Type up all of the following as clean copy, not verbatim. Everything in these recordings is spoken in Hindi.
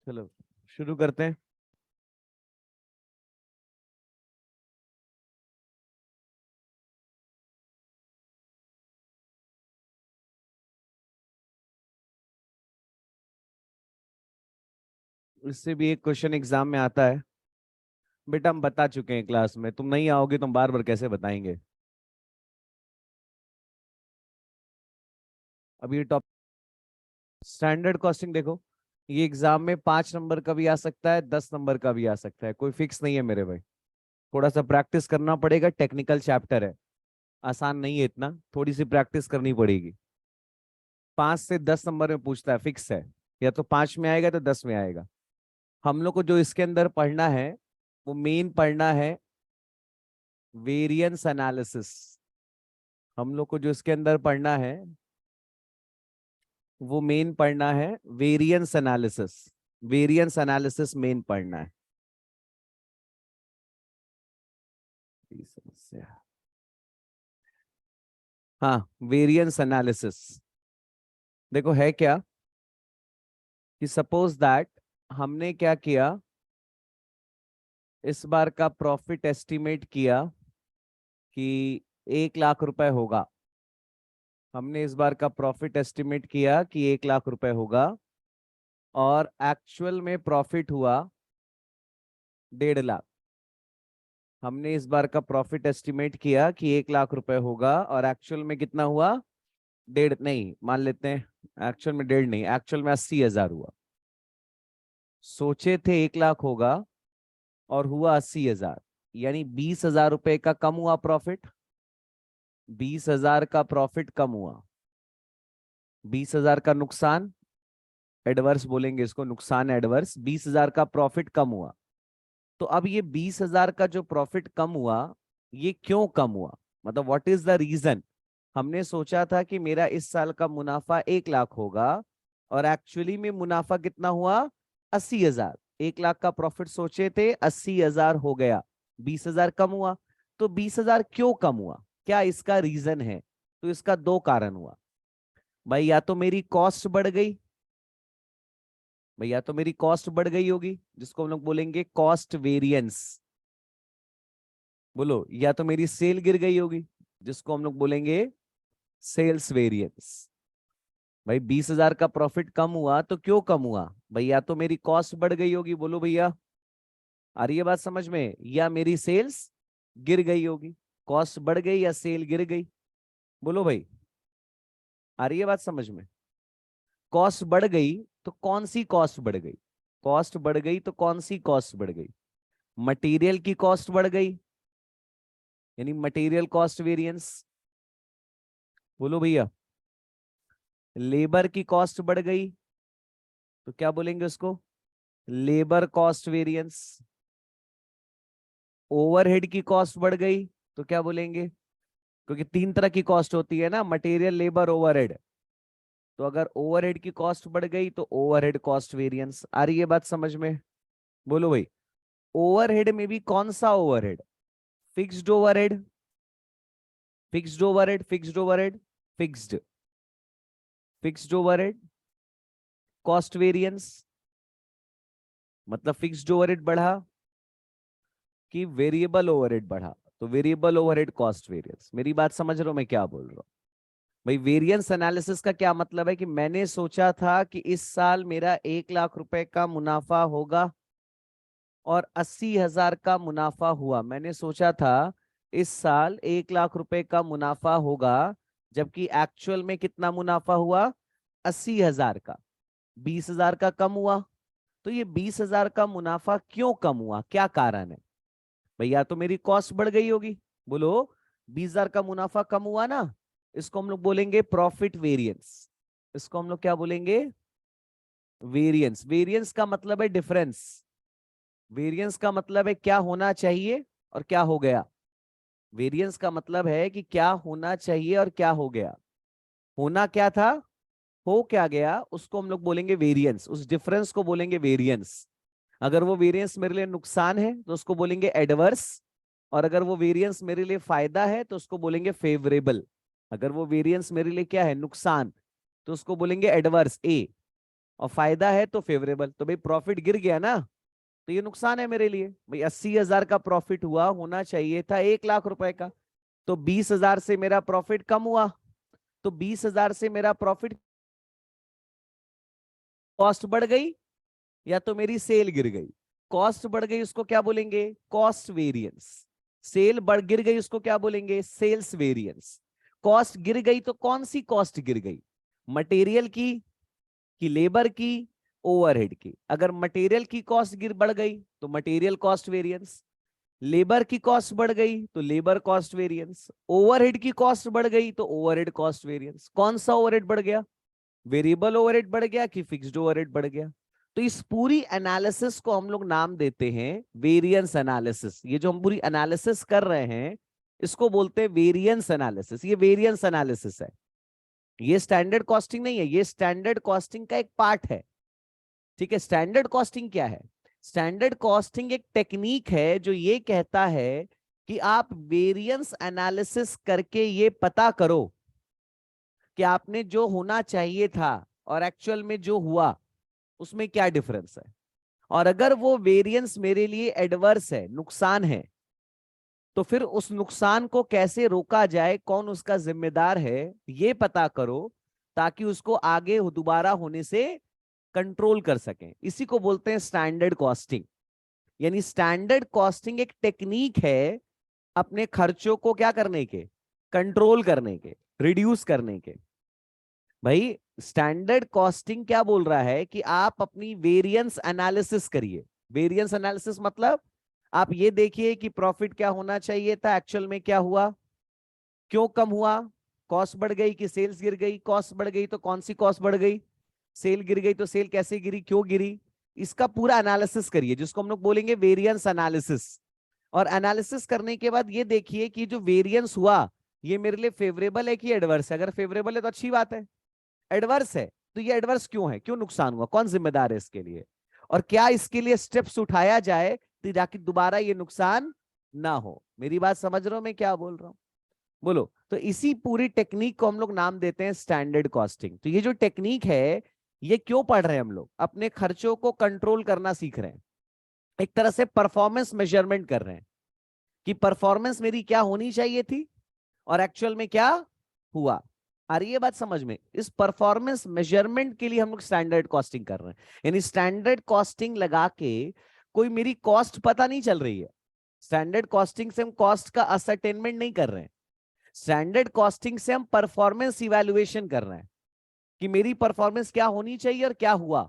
चलो शुरू करते हैं। इससे भी एक क्वेश्चन एग्जाम में आता है। बेटा हम बता चुके हैं क्लास में, तुम नहीं आओगे तुम बार बार कैसे बताएंगे। अब ये टॉप स्टैंडर्ड कॉस्टिंग देखो, ये एग्जाम में 5 नंबर का भी आ सकता है, 10 नंबर का भी आ सकता है, कोई फिक्स नहीं है मेरे भाई। थोड़ा सा प्रैक्टिस करना पड़ेगा, टेक्निकल चैप्टर है, आसान नहीं है इतना, थोड़ी सी प्रैक्टिस करनी पड़ेगी। 5 से 10 नंबर में पूछता है, फिक्स है। या तो 5 में आएगा तो 10 में आएगा। हम लोग को जो इसके अंदर पढ़ना है वो मेन पढ़ना है वेरिएंस एनालिसिस। हम लोग को जो इसके अंदर पढ़ना है वो मेन पढ़ना है variance analysis. Variance analysis main पढ़ना है। ये समस्या, हाँ, वेरिएंस एनालिसिस। देखो है क्या कि सपोज दैट हमने क्या किया, इस बार का प्रॉफिट एस्टिमेट किया कि 1 लाख रुपए होगा। हमने इस बार का प्रॉफिट एस्टिमेट किया कि 1 लाख रुपए होगा और एक्चुअल में प्रॉफिट हुआ 1.5 लाख। हमने इस बार का प्रॉफिट एस्टिमेट किया कि 1 लाख रुपए होगा और एक्चुअल में कितना हुआ, डेढ़ नहीं मान लेते हैं, एक्चुअल में डेढ़ नहीं, एक्चुअल में 80,000 हुआ। सोचे थे 1 लाख होगा और हुआ 80,000, यानी 20,000 रुपए का कम हुआ प्रॉफिट। 20,000 का प्रॉफिट कम हुआ, 20,000 का नुकसान, एडवर्स बोलेंगे इसको, नुकसान एडवर्स। 20,000 का प्रॉफिट कम हुआ। तो अब ये 20,000 का जो प्रॉफिट कम हुआ, ये क्यों कम हुआ, मतलब व्हाट इज द रीजन। हमने सोचा था कि मेरा इस साल का मुनाफा 1 लाख होगा और एक्चुअली में मुनाफा कितना हुआ, 80,000। 1 लाख का प्रॉफिट सोचे थे, 80,000 हो गया, 20,000 कम हुआ। तो 20,000 क्यों कम हुआ, क्या इसका रीजन है। तो इसका दो कारण हुआ भाई, या तो मेरी कॉस्ट बढ़ गई, भैया तो मेरी कॉस्ट बढ़ गई होगी जिसको हम लोग बोलेंगे कॉस्ट वेरिएंस। बोलो, या तो मेरी सेल गिर गई होगी जिसको हम लोग बोलेंगे सेल्स वेरिएंस। भाई 20,000 का प्रॉफिट कम हुआ तो क्यों कम हुआ, भैया तो मेरी कॉस्ट बढ़ गई होगी। बोलो भैया, आ रही है बात समझ में, या मेरी सेल्स गिर गई होगी। कॉस्ट बढ़ गई या सेल गिर गई, बोलो भाई, आ रही है बात समझ में। कॉस्ट बढ़ गई तो कौन सी कॉस्ट बढ़ गई, कॉस्ट बढ़ गई तो कौन सी कॉस्ट बढ़ गई, मटेरियल की कॉस्ट बढ़ गई, यानी मटेरियल कॉस्ट वेरिएंस। बोलो भैया, लेबर की कॉस्ट बढ़ गई तो क्या बोलेंगे उसको, लेबर कॉस्ट वेरिएंस। ओवरहेड की कॉस्ट बढ़ गई तो क्या बोलेंगे, क्योंकि 3 तरह की कॉस्ट होती है ना, मटेरियल, लेबर, ओवरहेड। तो अगर ओवरहेड की कॉस्ट बढ़ गई तो ओवरहेड कॉस्ट वेरिएंस। आ रही है बात समझ में। बोलो भाई, ओवरहेड में भी कौन सा overhead, fixed overhead, fixed overhead, fixed overhead, fixed, fixed overhead cost variance. मतलब फिक्स्ड ओवरहेड बढ़ा कि वेरिएबल ओवरहेड बढ़ा, तो वेरिएबल ओवरहेड कॉस्ट वेरिएंस। मेरी बात समझ रहे हो मैं क्या बोल रहा हूँ। भाई वेरिएंस एनालिसिस का क्या मतलब है कि मैंने सोचा था कि इस साल मेरा 1 लाख रुपए का मुनाफा होगा और 80,000 का मुनाफा हुआ। मैंने सोचा था इस साल 1 लाख रुपए का मुनाफा होगा, जबकि एक्चुअल में कितना मुनाफा हुआ, 80,000 का, 20,000 का कम हुआ। तो ये 20,000 का मुनाफा क्यों कम हुआ, क्या कारण है। भैया तो मेरी कॉस्ट बढ़ गई होगी। बोलो, 20,000 का मुनाफा कम हुआ ना, इसको हम लोग बोलेंगे प्रॉफिट वेरिएंस। इसको हम लोग क्या बोलेंगे, वेरिएंस। वेरिएंस का मतलब है डिफरेंस। वेरिएंस का मतलब है क्या होना चाहिए और क्या हो गया। वेरिएंस का मतलब है कि क्या होना चाहिए और क्या हो गया। होना क्या था, हो क्या गया, उसको हम लोग बोलेंगे वेरिएंस, उस डिफरेंस को बोलेंगे वेरिएंस। अगर वो वेरिएंस मेरे लिए नुकसान है तो उसको बोलेंगे एडवर्स, और अगर वो वेरिएंस मेरे लिए फायदा है तो उसको बोलेंगे फेवरेबल। अगर वो वेरिएंस मेरे लिए क्या है, नुकसान, तो उसको बोलेंगे एडवर्स, ए। और फायदा है तो फेवरेबल। तो भाई प्रॉफिट गिर गया ना, तो ये नुकसान है मेरे लिए। भाई 80,000 का प्रॉफिट हुआ, होना चाहिए था 1 लाख रुपए का, तो 20,000 से मेरा प्रॉफिट कम हुआ, तो 20,000 से मेरा प्रॉफिट, कॉस्ट बढ़ गई या तो मेरी सेल गिर गई। कॉस्ट बढ़ गई उसको क्या बोलेंगे, कॉस्ट वेरिएंस। सेल बढ़ गिर गई उसको क्या बोलेंगे, सेल्स वेरिएंस। कॉस्ट गिर गई तो कौन सी कॉस्ट गिर गई, मटेरियल की कि लेबर की, ओवरहेड की। अगर मटेरियल की कॉस्ट गिर बढ़ गई तो मटेरियल कॉस्ट वेरिएंस, लेबर की कॉस्ट बढ़ गई तो लेबर कॉस्ट वेरिएंस, ओवरहेड की कॉस्ट बढ़ गई तो ओवरहेड कॉस्ट वेरिएंस। कौन सा ओवरहेड बढ़ गया, वेरिएबल ओवरहेड बढ़ गया कि फिक्स्ड ओवरहेड बढ़ गया। तो इस पूरी एनालिसिस को हम लोग नाम देते हैं वेरिएंस एनालिसिस। ये जो हम पूरी एनालिसिस कर रहे हैं इसको बोलते हैं वेरिएंस एनालिसिस। ये वेरिएंस एनालिसिस है, ये स्टैंडर्ड कॉस्टिंग नहीं है, ये स्टैंडर्ड कॉस्टिंग का एक पार्ट है। ठीक है, स्टैंडर्ड कॉस्टिंग क्या है, स्टैंडर्ड कॉस्टिंग एक टेक्निक है जो ये कहता है कि आप वेरिएंस एनालिसिस करके ये पता करो कि आपने जो होना चाहिए था और एक्चुअल में जो हुआ उसमें क्या डिफरेंस है। और अगर वो वेरिएंस मेरे लिए एडवर्स है, नुकसान है, तो फिर उस नुकसान को कैसे रोका जाए, कौन उसका जिम्मेदार है, ये पता करो, ताकि उसको आगे दोबारा होने से कंट्रोल कर सकें। इसी को बोलते हैं स्टैंडर्ड कॉस्टिंग। यानी स्टैंडर्ड कॉस्टिंग एक टेक्निक है अपने खर्चों को क्या करने के, कंट्रोल करने के, रिड्यूस करने के। भाई स्टैंडर्ड कॉस्टिंग क्या बोल रहा है कि आप अपनी वेरिएंस एनालिसिस करिए। वेरिएंस एनालिसिस मतलब आप ये देखिए कि प्रॉफिट क्या होना चाहिए था, एक्चुअल में क्या हुआ, क्यों कम हुआ, कॉस्ट बढ़ गई कि सेल्स गिर गई, कॉस्ट बढ़ गई तो कौन सी कॉस्ट बढ़ गई, सेल गिर गई तो सेल कैसे गिरी, क्यों गिरी। इसका पूरा एनालिसिस करिए जिसको हम लोग बोलेंगे वेरिएंस एनालिसिस। और एनालिसिस करने के बाद ये देखिए कि जो वेरिएंस हुआ ये मेरे लिए फेवरेबल है कि एडवर्स है। अगर फेवरेबल है तो अच्छी बात है, एडवर्स है तो ये एडवर्स क्यों है, क्यों नुकसान हुआ, कौन जिम्मेदार है इसके लिए, और क्या इसके लिए स्टेप्स उठाया जाए ताकि दोबारा ये नुकसान ना हो। मेरी बात समझ रहे हो मैं क्या बोल रहा हूं, बोलो। तो इसी पूरी टेक्निक को हम लोग नाम देते हैं स्टैंडर्ड कॉस्टिंग। तो ये जो टेक्निक है ये क्यों पढ़ रहे हैं हम लोग, अपने खर्चों को कंट्रोल करना सीख रहे हैं, एक तरह से परफॉर्मेंस मेजरमेंट कर रहे हैं कि परफॉर्मेंस मेरी क्या होनी चाहिए थी और एक्चुअल में क्या हुआ। आ रही है बात समझ में, इस परफॉर्मेंस मेजरमेंट के लिए हम लोग स्टैंडर्ड कॉस्टिंग कर रहे हैं। यानी स्टैंडर्ड कॉस्टिंग लगा के कोई मेरी कॉस्ट पता नहीं चल रही है, स्टैंडर्ड कॉस्टिंग से हम कॉस्ट का असरटेनमेंट नहीं कर रहे हैं, स्टैंडर्ड कॉस्टिंग से हम परफॉर्मेंस इवैल्यूएशन कर रहे हैं कि मेरी परफॉर्मेंस क्या होनी चाहिए और क्या हुआ,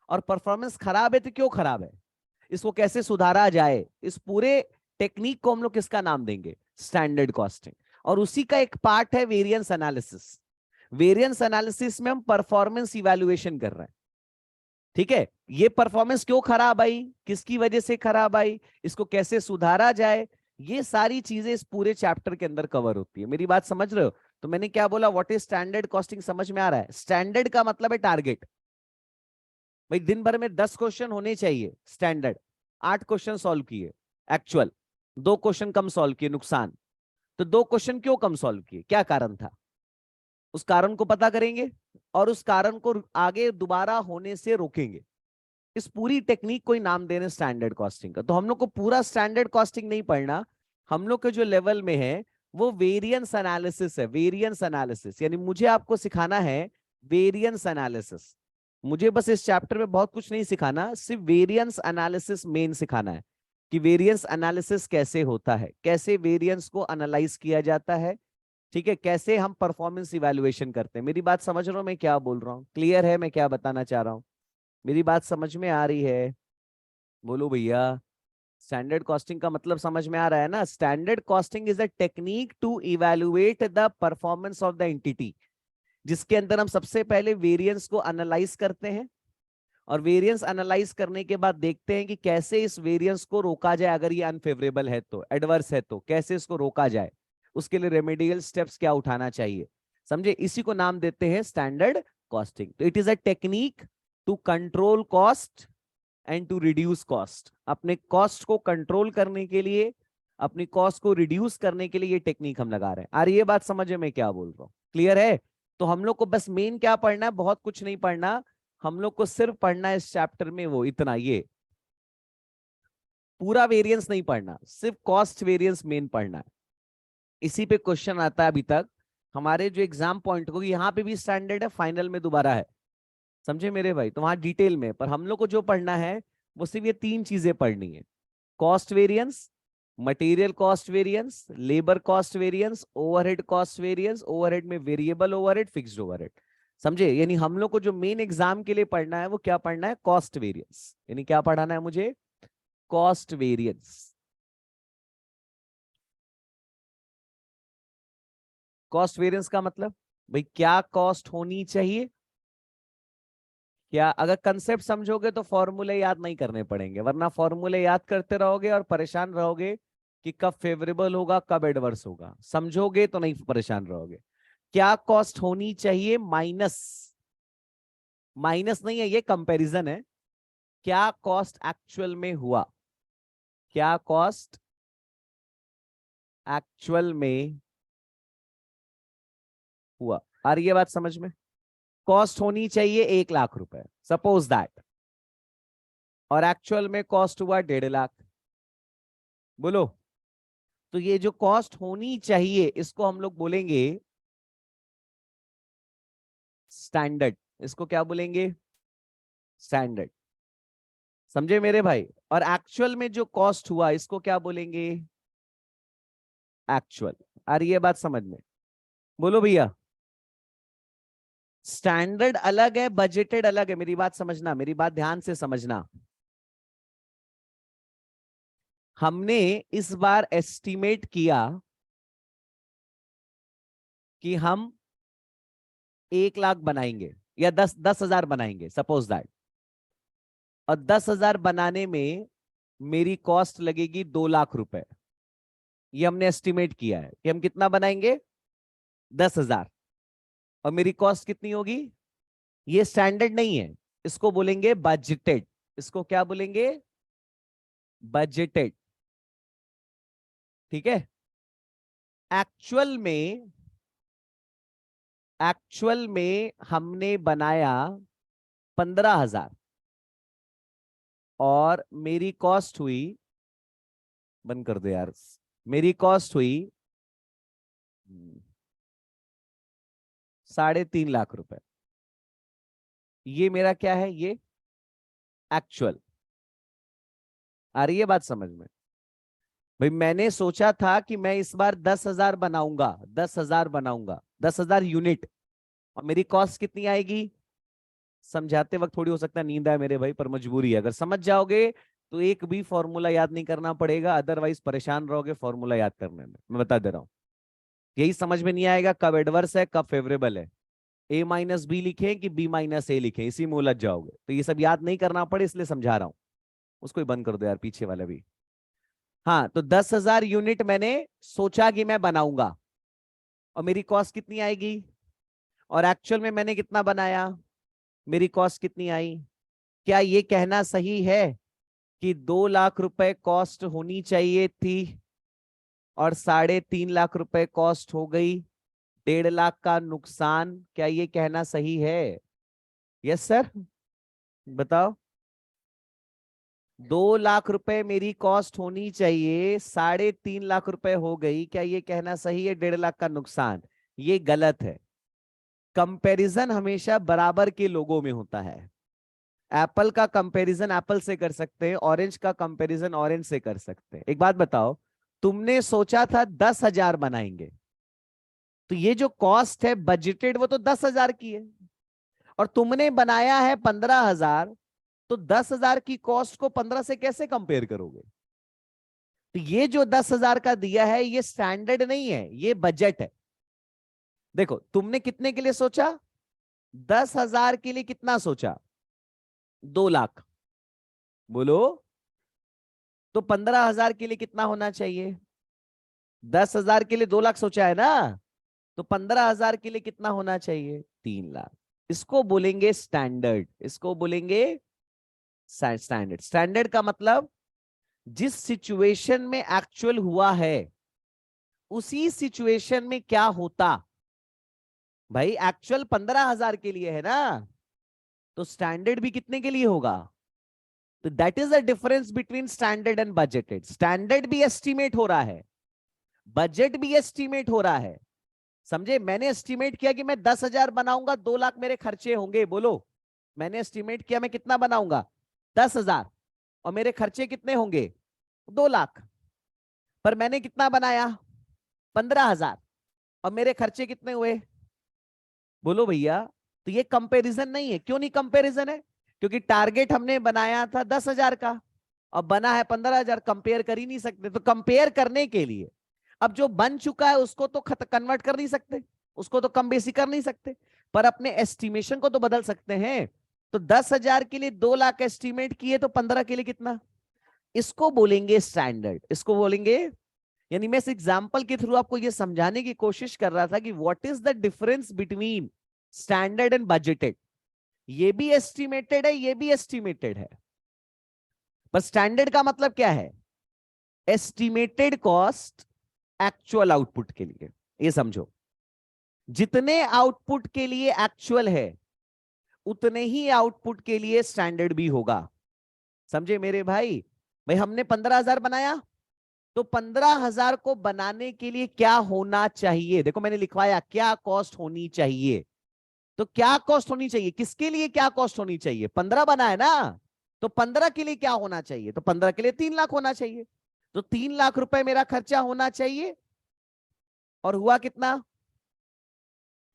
और परफॉर्मेंस खराब है तो क्यों खराब है, इसको कैसे सुधारा जाए। इस पूरे टेक्निक को हम लोग किसका नाम देंगे, स्टैंडर्ड कॉस्टिंग। और उसी का एक पार्ट है वेरिएंस एनालिसिस। वेरिएंस एनालिसिस में हम परफॉर्मेंस इवैल्यूएशन कर रहे हैं। ठीक है, ये परफॉर्मेंस क्यों खराब आई, किसकी वजह से खराब आई, इसको कैसे सुधारा जाए, ये सारी चीजें इस पूरे चैप्टर के अंदर कवर होती है। मेरी बात समझ रहे हो। तो मैंने क्या बोला, व्हाट इज स्टैंडर्ड कॉस्टिंग, समझ में आ रहा है। स्टैंडर्ड का मतलब है टारगेट। भाई दिन भर में 10 क्वेश्चन होने चाहिए स्टैंडर्ड, 8 क्वेश्चन सॉल्व किए, एक्चुअल 2 क्वेश्चन कम सॉल्व किए, नुकसान। तो 2 क्वेश्चन क्यों कम सॉल्व किए, क्या कारण था, उस कारण को पता करेंगे और उस कारण को आगे दोबारा होने से रोकेंगे। इस पूरी टेक्निक को ही नाम देने स्टैंडर्ड कॉस्टिंग का। तो हम लोग को पूरा स्टैंडर्ड कॉस्टिंग नहीं पढ़ना, हम लोग के जो लेवल में है वो वेरिएंस एनालिसिस है। वेरिएंस एनालिसिस यानी मुझे आपको सिखाना है वेरिएंस एनालिसिस। मुझे बस इस चैप्टर में बहुत कुछ नहीं सिखाना, सिर्फ वेरिएंस एनालिसिस मेन सिखाना है कि वेरिएंस एनालिसिस कैसे होता है, कैसे वेरिएंस को एनालाइज किया जाता है। ठीक है, कैसे हम परफॉर्मेंस इवैल्यूएशन करते हैं। मेरी बात समझ रहे हो मैं क्या बोल रहा हूँ, क्लियर है मैं क्या बताना चाह रहा हूँ, मेरी बात समझ में आ रही है, बोलो भैया। स्टैंडर्ड कॉस्टिंग का मतलब समझ में आ रहा है ना। Standard costing is a technique to evaluate the performance of the entity, जिसके अंदर हम सबसे पहले वेरिएंस को एनालाइज करते हैं, और वेरिएंस एनालाइज करने के बाद देखते हैं कि कैसे इस वेरिएंस को रोका जाए, अगर ये अनफेवरेबल है तो, एडवर्स है तो कैसे इसको रोका जाए, उसके लिए रेमेडियल स्टेप्स क्या उठाना चाहिए। समझे, इसी को नाम देते हैं स्टैंडर्ड कॉस्टिंग। तो it is a technique to control cost and to reduce cost. अपने कॉस्ट को कंट्रोल करने के लिए, अपनी कॉस्ट को रिड्यूस करने के लिए ये टेक्निक हम लगा रहे हैं। और ये बात समझ में मैं क्या बोल रहा हूँ, क्लियर है। तो हम लोग को बस मेन क्या पढ़ना है, बहुत कुछ नहीं पढ़ना, हम लोग को सिर्फ पढ़ना है इस चैप्टर में वो इतना, ये पूरा वेरिएंस नहीं पढ़ना, सिर्फ कॉस्ट वेरिएंस मेन पढ़ना है। इसी पे क्वेश्चन आता है अभी तक हमारे जो एग्जाम पॉइंट को, यहाँ पे भी स्टैंडर्ड है, फाइनल में दोबारा है, समझे मेरे भाई? तो वहां डिटेल में, पर हम लोग को जो पढ़ना है वो सिर्फ ये तीन चीजें पढ़नी है: cost variance, material cost variance, labour cost variance, overhead cost variance, overhead में वेरिएबल ओवरहेड, फिक्स्ड ओवरहेड। समझे? यानी हम लोग को जो मेन एग्जाम के लिए पढ़ना है वो क्या पढ़ना है? Cost variance. यानी क्या पढ़ाना है मुझे? Cost variance. कॉस्ट वेरिएंस का मतलब भाई क्या कॉस्ट होनी चाहिए, क्या अगर कंसेप्ट समझोगे तो फॉर्मूले याद नहीं करने पड़ेंगे, वरना फॉर्मूले याद करते रहोगे और परेशान रहोगे कि कब फेवरेबल होगा कब एडवर्स होगा। समझोगे तो नहीं परेशान रहोगे। क्या कॉस्ट होनी चाहिए माइनस, माइनस नहीं है ये, कंपैरिजन है। क्या कॉस्ट एक्चुअल में हुआ, क्या कॉस्ट एक्चुअल में हुआ। आ रही है बात समझ में? कॉस्ट होनी चाहिए 1,00,000 रुपए, सपोज दैट, और एक्चुअल में कॉस्ट हुआ 1,50,000। बोलो, तो ये जो कॉस्ट होनी चाहिए इसको हम लोग बोलेंगे स्टैंडर्ड। इसको क्या बोलेंगे? स्टैंडर्ड। समझे मेरे भाई? और एक्चुअल में जो कॉस्ट हुआ इसको क्या बोलेंगे? एक्चुअल। आ रही है बात समझ में? बोलो भैया। स्टैंडर्ड अलग है, बजटेड अलग है। मेरी बात समझना, मेरी बात ध्यान से समझना। हमने इस बार एस्टिमेट किया कि हम 1,00,000 बनाएंगे या 10,000 बनाएंगे, सपोज दैट। और 10,000 बनाने में मेरी कॉस्ट लगेगी 2,00,000 रुपए। ये हमने एस्टिमेट किया है कि हम कितना बनाएंगे? 10,000। और मेरी कॉस्ट कितनी होगी? ये स्टैंडर्ड नहीं है, इसको बोलेंगे बजटेड। इसको क्या बोलेंगे? बजटेड। ठीक है। एक्चुअल में हमने बनाया 15,000 और मेरी कॉस्ट हुई, बंद कर दो यार, मेरी कॉस्ट हुई 3,50,000 रुपए। ये मेरा क्या है? ये एक्चुअल। आ रही है बात समझ में? भाई मैंने सोचा था कि मैं इस बार 10,000 बनाऊंगा, 10,000 बनाऊंगा, 10,000 यूनिट। और मेरी कॉस्ट कितनी आएगी? समझाते वक्त थोड़ी हो सकता है नींद आए मेरे भाई, पर मजबूरी है। अगर समझ जाओगे तो एक भी फॉर्मूला याद नहीं करना पड़ेगा, अदरवाइज परेशान रहोगे फॉर्मूला याद करने में। मैं बता दे रहा हूं, यही समझ में नहीं आएगा कब एडवर्स है कब फेवरेबल है, ए माइनस बी लिखे कि बी माइनस ए लिखे, इसी में उलझ जाओगे। तो ये सब याद नहीं करना पड़े इसलिए समझा रहा हूं। उसको ही बंद कर दो यार, पीछे वाला भी। हाँ, तो 10,000 यूनिट मैंने सोचा कि मैं बनाऊंगा और मेरी कॉस्ट कितनी आएगी? और एक्चुअल में मैंने कितना बनाया, मेरी कॉस्ट कितनी आई? क्या ये कहना सही है कि 2,00,000 रुपए कॉस्ट होनी चाहिए थी और 3.5 लाख रुपए कॉस्ट हो गई, 1,50,000 का नुकसान? क्या ये कहना सही है? यस सर, बताओ। 2,00,000 रुपए मेरी कॉस्ट होनी चाहिए, 3.5 लाख रुपए हो गई, क्या ये कहना सही है 1,50,000 का नुकसान? ये गलत है। कंपैरिजन हमेशा बराबर के लोगों में होता है। एप्पल का कंपैरिजन एप्पल से कर सकते हैं, ऑरेंज का कंपैरिजन ऑरेंज से कर सकते हैं। एक बात बताओ, तुमने सोचा था 10,000 बनाएंगे, तो ये जो कॉस्ट है बजटेड वो तो 10,000 की है, और तुमने बनाया है 15,000, तो 10,000 की कॉस्ट को 15 से कैसे कंपेयर करोगे? तो ये जो 10,000 का दिया है ये स्टैंडर्ड नहीं है, ये बजट है। देखो तुमने कितने के लिए सोचा? 10,000 के लिए कितना सोचा? 2,00,000। बोलो, तो 15,000 के लिए कितना होना चाहिए? 10,000 के लिए 2,00,000 सोचा है ना, तो 15,000 के लिए कितना होना चाहिए? 3,00,000। इसको बोलेंगे स्टैंडर्ड, इसको बोलेंगे स्टैंडर्ड। स्टैंडर्ड का मतलब जिस सिचुएशन में एक्चुअल हुआ है उसी सिचुएशन में क्या होता। भाई एक्चुअल 15,000 के लिए है ना, तो स्टैंडर्ड भी कितने के लिए होगा? तो that is the difference between standard and budgeted. Standard भी एस्टिमेट हो रहा है, बजट भी एस्टिमेट हो रहा है। समझे? मैंने एस्टिमेट किया कि मैं 10,000 बनाऊंगा, 2 लाख मेरे खर्चे होंगे। बोलो, मैंने एस्टिमेट किया मैं कितना बनाऊंगा? 10,000, और मेरे खर्चे कितने होंगे? 2 लाख। पर मैंने कितना बनाया? 15,000, और मेरे खर्चे कितने हुए? बोलो भैया। तो ये कंपैरिजन नहीं है। क्यों नहीं कंपैरिजन है? क्योंकि टारगेट हमने बनाया था 10,000 का, अब बना है 15,000। कंपेयर कर ही नहीं सकते। तो कंपेयर करने के लिए अब जो बन चुका है उसको तो कन्वर्ट कर नहीं सकते, उसको तो कम बेसी कर नहीं सकते, पर अपने एस्टिमेशन को तो बदल सकते हैं। तो 10,000 के लिए 2 लाख एस्टिमेट किए, तो 15 के लिए कितना? इसको बोलेंगे स्टैंडर्ड, इसको बोलेंगे। यानी मैं इस एग्जांपल के थ्रू आपको यह समझाने की कोशिश कर रहा था कि what is the difference between standard and budgeted. ये भी एस्टिमेटेड है, ये भी एस्टिमेटेड है, पर स्टैंडर्ड का मतलब क्या है? एस्टिमेटेड कॉस्ट एक्चुअल आउटपुट के लिए। ये समझो, जितने आउटपुट के लिए एक्चुअल है उतने ही आउटपुट के लिए स्टैंडर्ड भी होगा। समझे मेरे भाई? भाई हमने 15,000 बनाया, तो 15,000 को बनाने के लिए क्या होना चाहिए? देखो मैंने लिखवाया क्या कॉस्ट होनी चाहिए। तो क्या कॉस्ट होनी चाहिए? किसके लिए क्या कॉस्ट होनी चाहिए? 15 बना है ना, तो 15 के लिए क्या होना चाहिए? तो 15 के लिए 3 लाख होना चाहिए। तो 3 लाख रुपए मेरा खर्चा होना चाहिए, और हुआ कितना?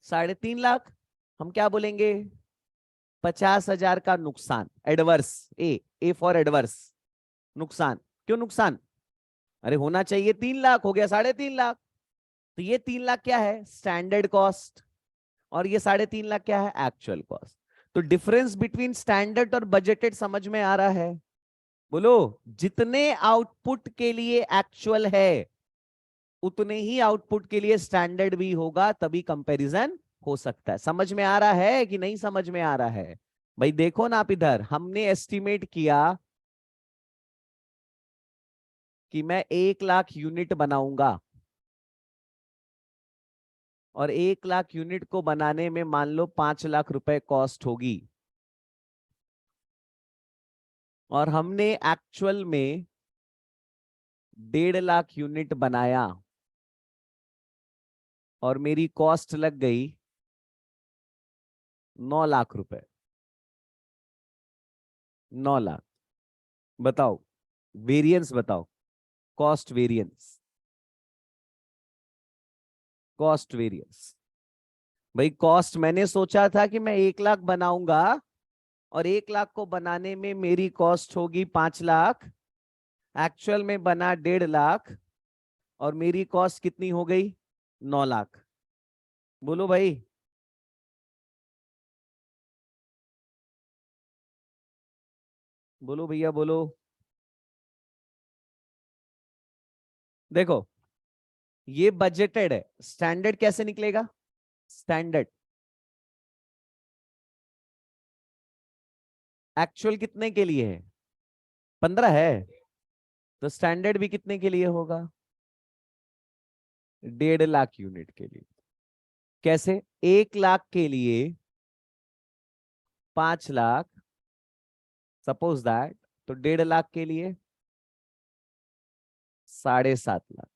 3.5 लाख। हम क्या बोलेंगे? 50,000 का नुकसान। एडवर्स, ए फॉर एडवर्स, नुकसान। क्यों नुकसान? अरे होना चाहिए 3 लाख, हो गया 3.5 लाख। तो ये 3 लाख क्या है? स्टैंडर्ड कॉस्ट, और ये 3.5 लाख क्या है? Actual cost. तो डिफरेंस बिटवीन स्टैंडर्ड और बजटेड समझ में आ रहा है? बोलो। जितने आउटपुट के लिए एक्चुअल है उतने ही आउटपुट के लिए स्टैंडर्ड भी होगा, तभी कंपैरिजन हो सकता है। समझ में आ रहा है कि नहीं समझ में आ रहा है? भाई देखो ना, आप इधर हमने एस्टिमेट किया कि मैं 1 लाख यूनिट बनाऊंगा, और 1 लाख यूनिट को बनाने में मान लो 5 लाख रुपए कॉस्ट होगी, और हमने एक्चुअल में 1.5 लाख यूनिट बनाया, और मेरी कॉस्ट लग गई 9 लाख रुपए। 9 लाख। बताओ, वेरिएंस बताओ, कॉस्ट वेरिएंस, कॉस्ट वेरिएंस। भाई कॉस्ट मैंने सोचा था कि मैं 1 लाख बनाऊंगा, और 1 लाख को बनाने में मेरी कॉस्ट होगी 5 लाख, एक्चुअल में बना 1.5 लाख, और मेरी कॉस्ट कितनी हो गई? 9 लाख। बोलो भाई। बोलो भैया बोलो। देखो, ये बजटेड है, स्टैंडर्ड कैसे निकलेगा? स्टैंडर्ड एक्चुअल कितने के लिए है? 15 है, तो स्टैंडर्ड भी कितने के लिए होगा? 1.5 लाख यूनिट के लिए। कैसे? 1 लाख के लिए 5 लाख, सपोज दैट, तो 1.5 लाख के लिए 7.5 लाख।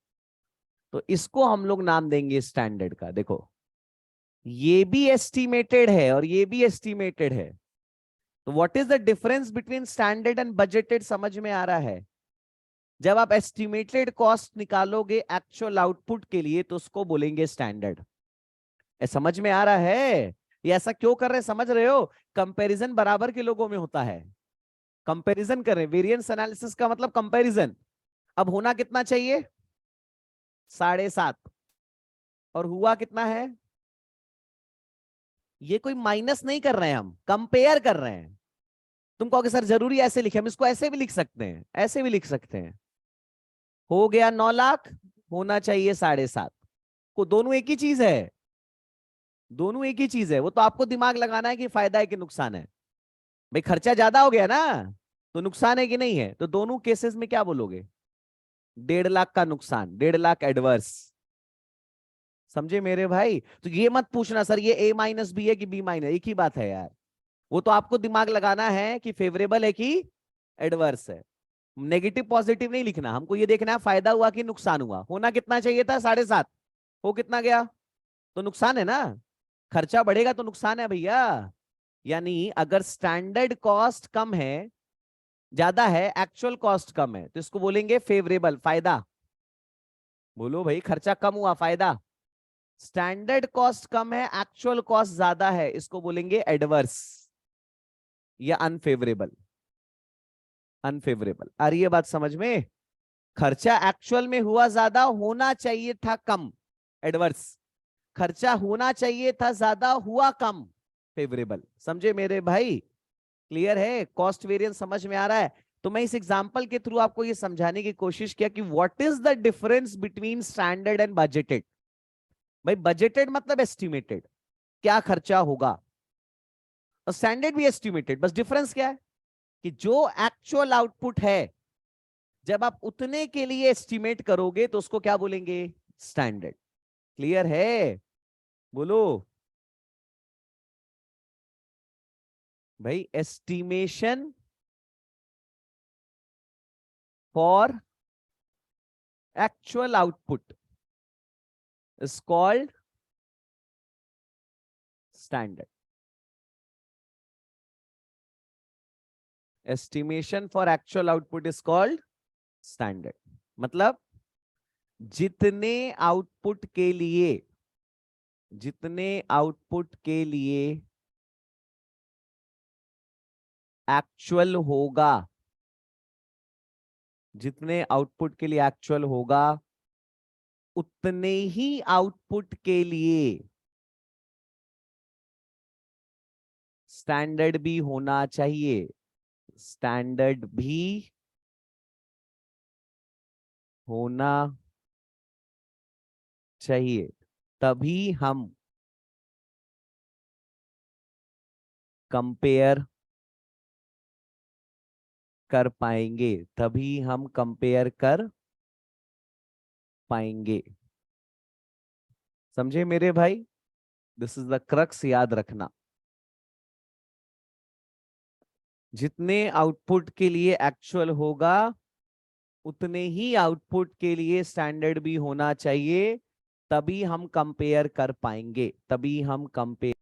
तो इसको हम लोग नाम देंगे स्टैंडर्ड का। देखो, ये भी एस्टिमेटेड है और ये भी एस्टिमेटेड है, तो what is the difference between standard and budgeted समझ में आ रहा है? जब आप एस्टिमेटेड कॉस्ट निकालोगे एक्चुअल आउटपुट के लिए, तो उसको बोलेंगे स्टैंडर्ड। समझ में आ रहा है? ये ऐसा क्यों कर रहे हैं, समझ रहे हो? कंपैरिजन बराबर के लोगों में होता है। कंपैरिजन कर रहे हैं, वेरिएंस एनालिसिस का मतलब कंपैरिजन। अब होना कितना चाहिए? 7.5, और हुआ कितना है? ये कोई माइनस नहीं कर रहे हैं, हम कंपेयर कर रहे हैं। तुम कहोगे सर जरूरी ऐसे लिखे? हम इसको ऐसे भी लिख सकते हैं, ऐसे भी लिख सकते हैं। हो गया 9 लाख, होना चाहिए 7.5। को दोनों एक ही चीज है, दोनों एक ही चीज है। वो तो आपको दिमाग लगाना है कि फायदा है कि नुकसान है। भाई खर्चा ज्यादा हो गया ना, तो नुकसान है कि नहीं है? तो दोनों केसेस में क्या बोलोगे? 1.5 लाख का नुकसान, 1.5 लाख एडवर्स। समझे मेरे भाई? तो ये मत पूछना सर ये A- बी है कि B-, एक ही बात है यार। वो तो आपको दिमाग लगाना है कि फेवरेबल है कि एडवर्स है। नेगेटिव पॉजिटिव नहीं लिखना, हमको ये देखना है फायदा हुआ कि नुकसान हुआ। होना कितना चाहिए था 7.5, हो कितना गया, तो नुकसान है ना। खर्चा बढ़ेगा तो नुकसान है भैया। यानी अगर स्टैंडर्ड कॉस्ट कम है, ज्यादा है, एक्चुअल कॉस्ट कम है, तो इसको बोलेंगे फेवरेबल, फायदा। बोलो भाई, खर्चा कम हुआ, फायदा। स्टैंडर्ड कॉस्ट कम है, एक्चुअल कॉस्ट ज्यादा है, इसको बोलेंगे एडवर्स या अनफेवरेबल। अनफेवरेबल, आ रही है बात समझ में? खर्चा एक्चुअल में हुआ ज्यादा, होना चाहिए था कम, एडवर्स। खर्चा होना चाहिए था ज्यादा, हुआ कम, फेवरेबल। समझे मेरे भाई? क्लियर है? कॉस्ट वेरिएंस समझ में आ रहा है? तो मैं इस एग्जांपल के थ्रू आपको ये समझाने की कोशिश किया कि what is the difference between standard and budgeted. भाई बजटेड मतलब एस्टिमेटेड, क्या खर्चा होगा, और स्टैंडर्ड भी एस्टिमेटेड। बस डिफरेंस क्या है कि जो एक्चुअल आउटपुट है, जब आप उतने के लिए एस्टिमेट करोगे तो उसको क्या बोलेंगे? स्टैंडर्ड। क्लियर है? बोलो भाई। Estimation for actual output is called standard. Estimation for actual output is called standard. मतलब जितने आउटपुट के लिए, जितने आउटपुट के लिए एक्चुअल होगा, जितने आउटपुट के लिए एक्चुअल होगा, उतने ही आउटपुट के लिए स्टैंडर्ड भी होना चाहिए। स्टैंडर्ड भी होना चाहिए, तभी हम कंपेयर कर पाएंगे, तभी हम कंपेयर कर पाएंगे। समझे मेरे भाई? दिस इज द क्रक्स, याद रखना। जितने आउटपुट के लिए एक्चुअल होगा, उतने ही आउटपुट के लिए स्टैंडर्ड भी होना चाहिए, तभी हम कंपेयर कर पाएंगे, तभी हम कंपेयर।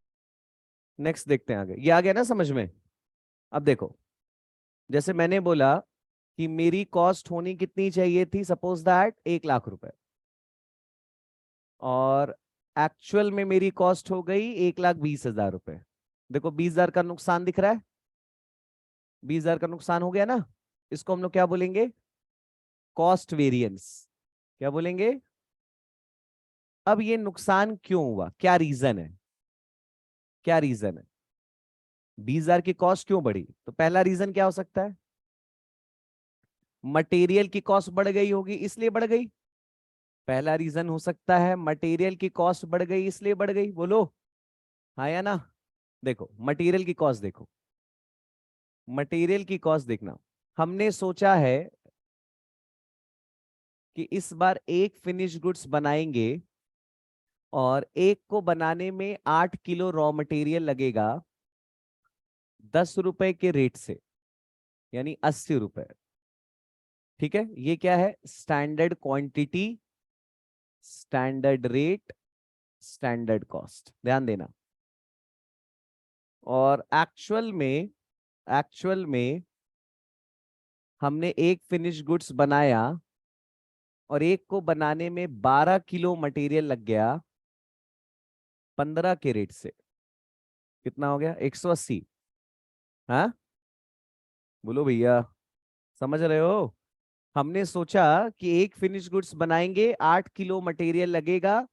नेक्स्ट देखते हैं आगे, ये आ गया ना समझ में? अब देखो, जैसे मैंने बोला कि मेरी कॉस्ट होनी कितनी चाहिए थी, सपोज दैट 1 लाख रुपए, और एक्चुअल में मेरी कॉस्ट हो गई 1,20,000 रुपए। देखो 20,000 का नुकसान दिख रहा है, 20,000 का नुकसान हो गया ना। इसको हम लोग क्या बोलेंगे? Cost variance. क्या बोलेंगे? अब ये नुकसान क्यों हुआ, क्या रीजन है? क्या रीजन है 20,000 की कॉस्ट क्यों बढ़ी? तो पहला रीजन क्या हो सकता है? मटेरियल की कॉस्ट बढ़ गई होगी, इसलिए बढ़ गई। पहला रीजन हो सकता है मटेरियल की कॉस्ट बढ़ गई इसलिए बढ़ गई। बोलो हाँ या ना? देखो मटेरियल की कॉस्ट देखो, मटेरियल की कॉस्ट देखना। हमने सोचा है कि इस बार एक फिनिश गुड्स बनाएंगे, और एक को बनाने में 8 किलो रॉ मटेरियल लगेगा 10 रुपए के रेट से, यानी 80 रुपए। ठीक है, ये क्या है? Standard quantity, standard rate, standard cost, ध्यान देना। और एक्चुअल में हमने एक फिनिश गुड्स बनाया, और एक को बनाने में 12 किलो मटेरियल लग गया 15 के रेट से। कितना हो गया? 180। हाँ बोलो भैया, समझ रहे हो? हमने सोचा कि एक फिनिश गुड्स बनाएंगे, 8 किलो मटेरियल लगेगा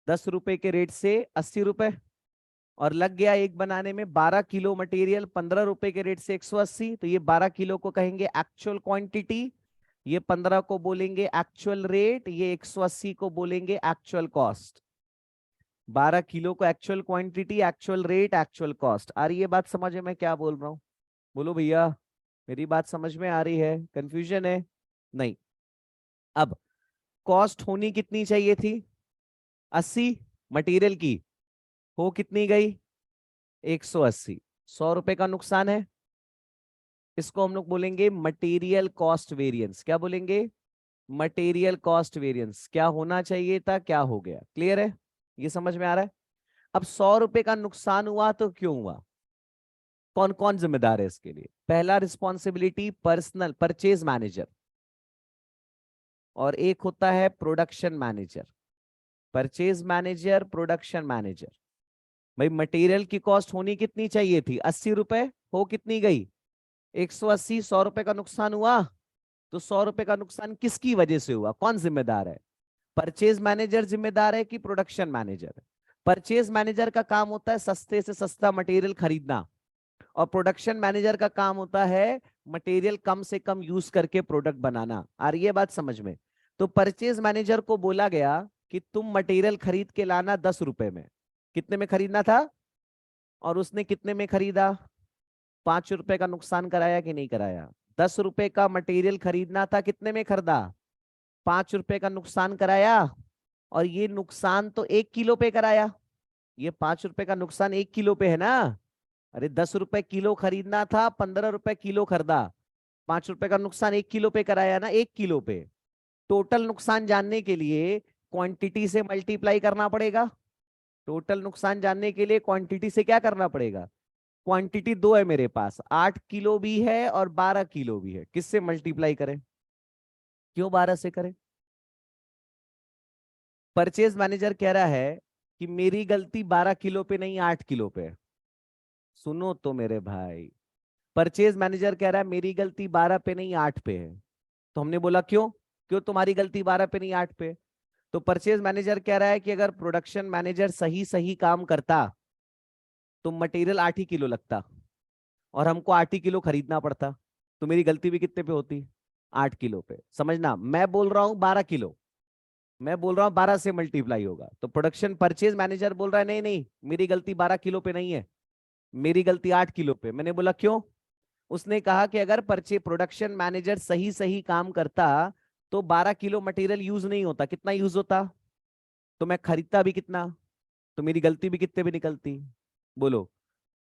10 रुपए के रेट से 80 रुपए, और लग गया एक बनाने में 12 किलो मटेरियल 15 रुपए के रेट से 180। तो ये 12 किलो को कहेंगे एक्चुअल क्वांटिटी, ये 15 को बोलेंगे एक्चुअल रेट, ये 180 को बोलेंगे एक्चुअल कॉस्ट। 12 किलो को actual quantity, actual rate, actual cost. आ रही है बात समझ में मैं क्या बोल रहा हूँ? बोलो भैया, मेरी बात समझ में आ रही है? कंफ्यूजन है? नहीं। अब कॉस्ट होनी कितनी चाहिए थी? 80 मटेरियल की, हो कितनी गई? 180। 100 रुपए का नुकसान है, इसको हम लोग बोलेंगे मटेरियल कॉस्ट वेरिएंस। क्या बोलेंगे? Material cost variance. क्या होना चाहिए था, क्या हो गया? क्लियर है? ये समझ में आ रहा है? अब 100 रुपए का नुकसान हुआ तो क्यों हुआ, कौन कौन जिम्मेदार है इसके लिए? पहला रिस्पॉन्सिबिलिटी पर्सनल परचेज मैनेजर, और एक होता है production manager. Purchase manager, production manager. भाई मटेरियल की कॉस्ट होनी कितनी चाहिए थी? 80 रुपए। हो कितनी गई? 180। 100 रुपए का नुकसान हुआ, तो 100 रुपए का नुकसान किसकी वजह से हुआ, कौन जिम्मेदार है? परचेज मैनेजर जिम्मेदार है कि प्रोडक्शन मैनेजर? परचेज मैनेजर का काम होता है सस्ते से सस्ता मटेरियल खरीदना, और प्रोडक्शन मैनेजर का काम होता है मटेरियल कम से कम यूज करके प्रोडक्ट बनाना। आ रही है बात समझ में? तो परचेज मैनेजर को बोला गया कि तुम मटेरियल खरीद के लाना 10 रुपए में। कितने में खरीदना था? और उसने कितने में खरीदा? 5 रुपए का नुकसान कराया कि नहीं कराया? 10 रुपए का मटेरियल खरीदना था, कितने में खरीदा? 5 रुपए का नुकसान कराया। और ये नुकसान तो 1 किलो पे कराया। ये 5 रुपए का नुकसान 1 किलो पे है ना? अरे 10 रुपए किलो खरीदना था, 15 रुपए किलो खरीदा। 5 रुपए का नुकसान 1 किलो पे कराया ना, 1 किलो पे। टोटल नुकसान जानने के लिए क्वांटिटी से मल्टीप्लाई करना पड़ेगा। टोटल नुकसान जानने के लिए क्वांटिटी से क्या करना पड़ेगा? क्वांटिटी दो है मेरे पास, 8 किलो भी है और 12 किलो भी है। किससे मल्टीप्लाई करें? क्यों 12 से करें? परचेज मैनेजर कह रहा है कि मेरी गलती 12 किलो पे नहीं 8 किलो पे है। सुनो तो मेरे भाई, परचेज मैनेजर कह रहा है मेरी गलती 12 पे नहीं 8 पे है। तो हमने बोला क्यों, क्यों तुम्हारी गलती 12 पे नहीं 8 पे? तो परचेज मैनेजर कह रहा है कि अगर प्रोडक्शन मैनेजर सही सही काम करता तो मटेरियल 8 ही किलो लगता, और हमको 8 ही किलो खरीदना पड़ता, तो मेरी गलती भी कितने पे होती? 8 किलो पे। समझना, मैं बोल रहा हूं 12 किलो, मैं बोल रहा हूं 12 से मल्टीप्लाई होगा। तो प्रोडक्शन परचेज मैनेजर बोल रहा है नहीं नहीं, मेरी गलती 12 किलो पे नहीं है, मेरी गलती 8 किलो पे। मैंने बोला क्यों? उसने कहा कि अगर परचे प्रोडक्शन मैनेजर सही सही काम करता तो 12 किलो मटेरियल यूज नहीं होता। कितना यूज होता? तो मैं खरीदता भी कितना, तो मेरी गलती भी कितने भी निकलती? बोलो।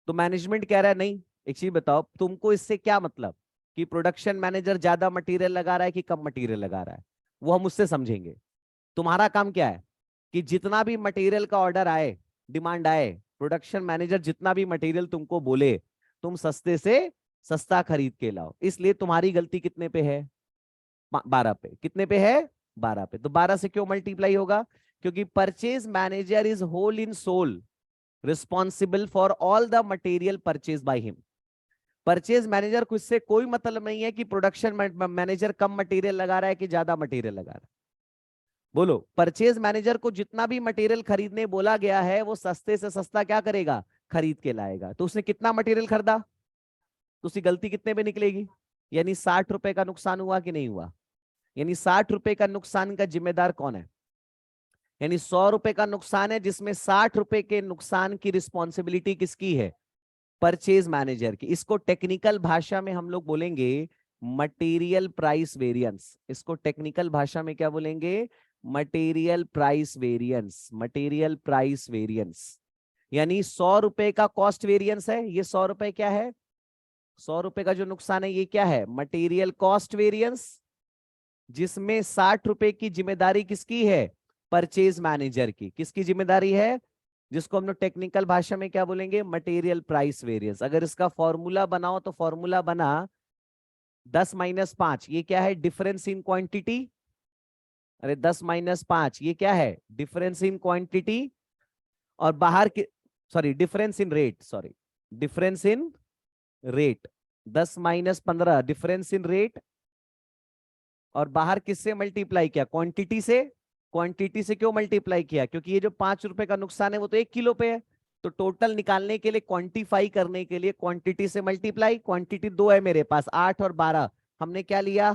तो मैनेजमेंट कह रहा है नहीं। एक चीज बताओ, तुमको इससे क्या मतलब कि प्रोडक्शन मैनेजर ज्यादा मटेरियल लगा रहा है कि कम मटेरियल लगा रहा है? वो हम उससे समझेंगे। तुम्हारा काम क्या है कि जितना भी मटेरियल का ऑर्डर आए, डिमांड आए, प्रोडक्शन मैनेजर जितना भी मटेरियल तुमको बोले, तुम सस्ते से सस्ता खरीद के लाओ। इसलिए तुम्हारी गलती कितने पे है? 12 पे। कितने पे है? 12 पे। तो 12 से क्यों मल्टीप्लाई होगा? क्योंकि purchase manager is whole in sole responsible for all the material purchase by him. Purchase manager को इससे कोई मतलब नहीं है कि प्रोडक्शन मैनेजर कम मटेरियल लगा रहा है कि ज्यादा मटेरियल लगा रहा है। बोलो, परचेज मैनेजर को जितना भी मटेरियल खरीदने बोला गया है वो सस्ते से सस्ता क्या करेगा? खरीद के लाएगा। तो उसने कितना मटेरियल खरीदा, तो उसकी गलती कितने पे निकलेगी? यानी 60 रुपए का नुकसान हुआ कि नहीं हुआ? यानी 60 रुपए का नुकसान का जिम्मेदार कौन है? यानी 100 रुपए का नुकसान है जिसमें 60 रुपए के नुकसान की रिस्पॉन्सिबिलिटी किसकी है? परचेज मैनेजर की। इसको टेक्निकल भाषा में हम लोग बोलेंगे मटेरियल प्राइस वेरिएंस। इसको टेक्निकल भाषा में क्या बोलेंगे? Material price variance. Material price variance यानी 100 रुपए का कॉस्ट वेरिएंस है। ये 100 रुपए क्या है? 100 रुपए का जो नुकसान है ये क्या है? मटेरियल कॉस्ट वेरिएंस, जिसमें 60 रुपए की जिम्मेदारी किसकी है? परचेज मैनेजर की। किसकी जिम्मेदारी है? जिसको हम लोग टेक्निकल भाषा में क्या बोलेंगे? Material price variance. अगर इसका फॉर्मूला बनाओ तो फॉर्मूला बना 10 - 5। ये क्या है? Difference in quantity. अरे 10 - 5 ये क्या है? Difference in quantity. और बाहर के, sorry difference in rate, sorry difference in rate. 10 - 15 difference in rate. और बाहर किससे मल्टीप्लाई किया? क्वांटिटी से। क्वांटिटी से क्यों मल्टीप्लाई किया? क्योंकि ये जो 5 रुपए का नुकसान है वो तो 1 किलो पे है। तो टोटल निकालने के लिए, क्वांटिफाई करने के लिए क्वांटिटी से मल्टीप्लाई। क्वांटिटी दो है मेरे पास, 8 और 12। हमने क्या लिया?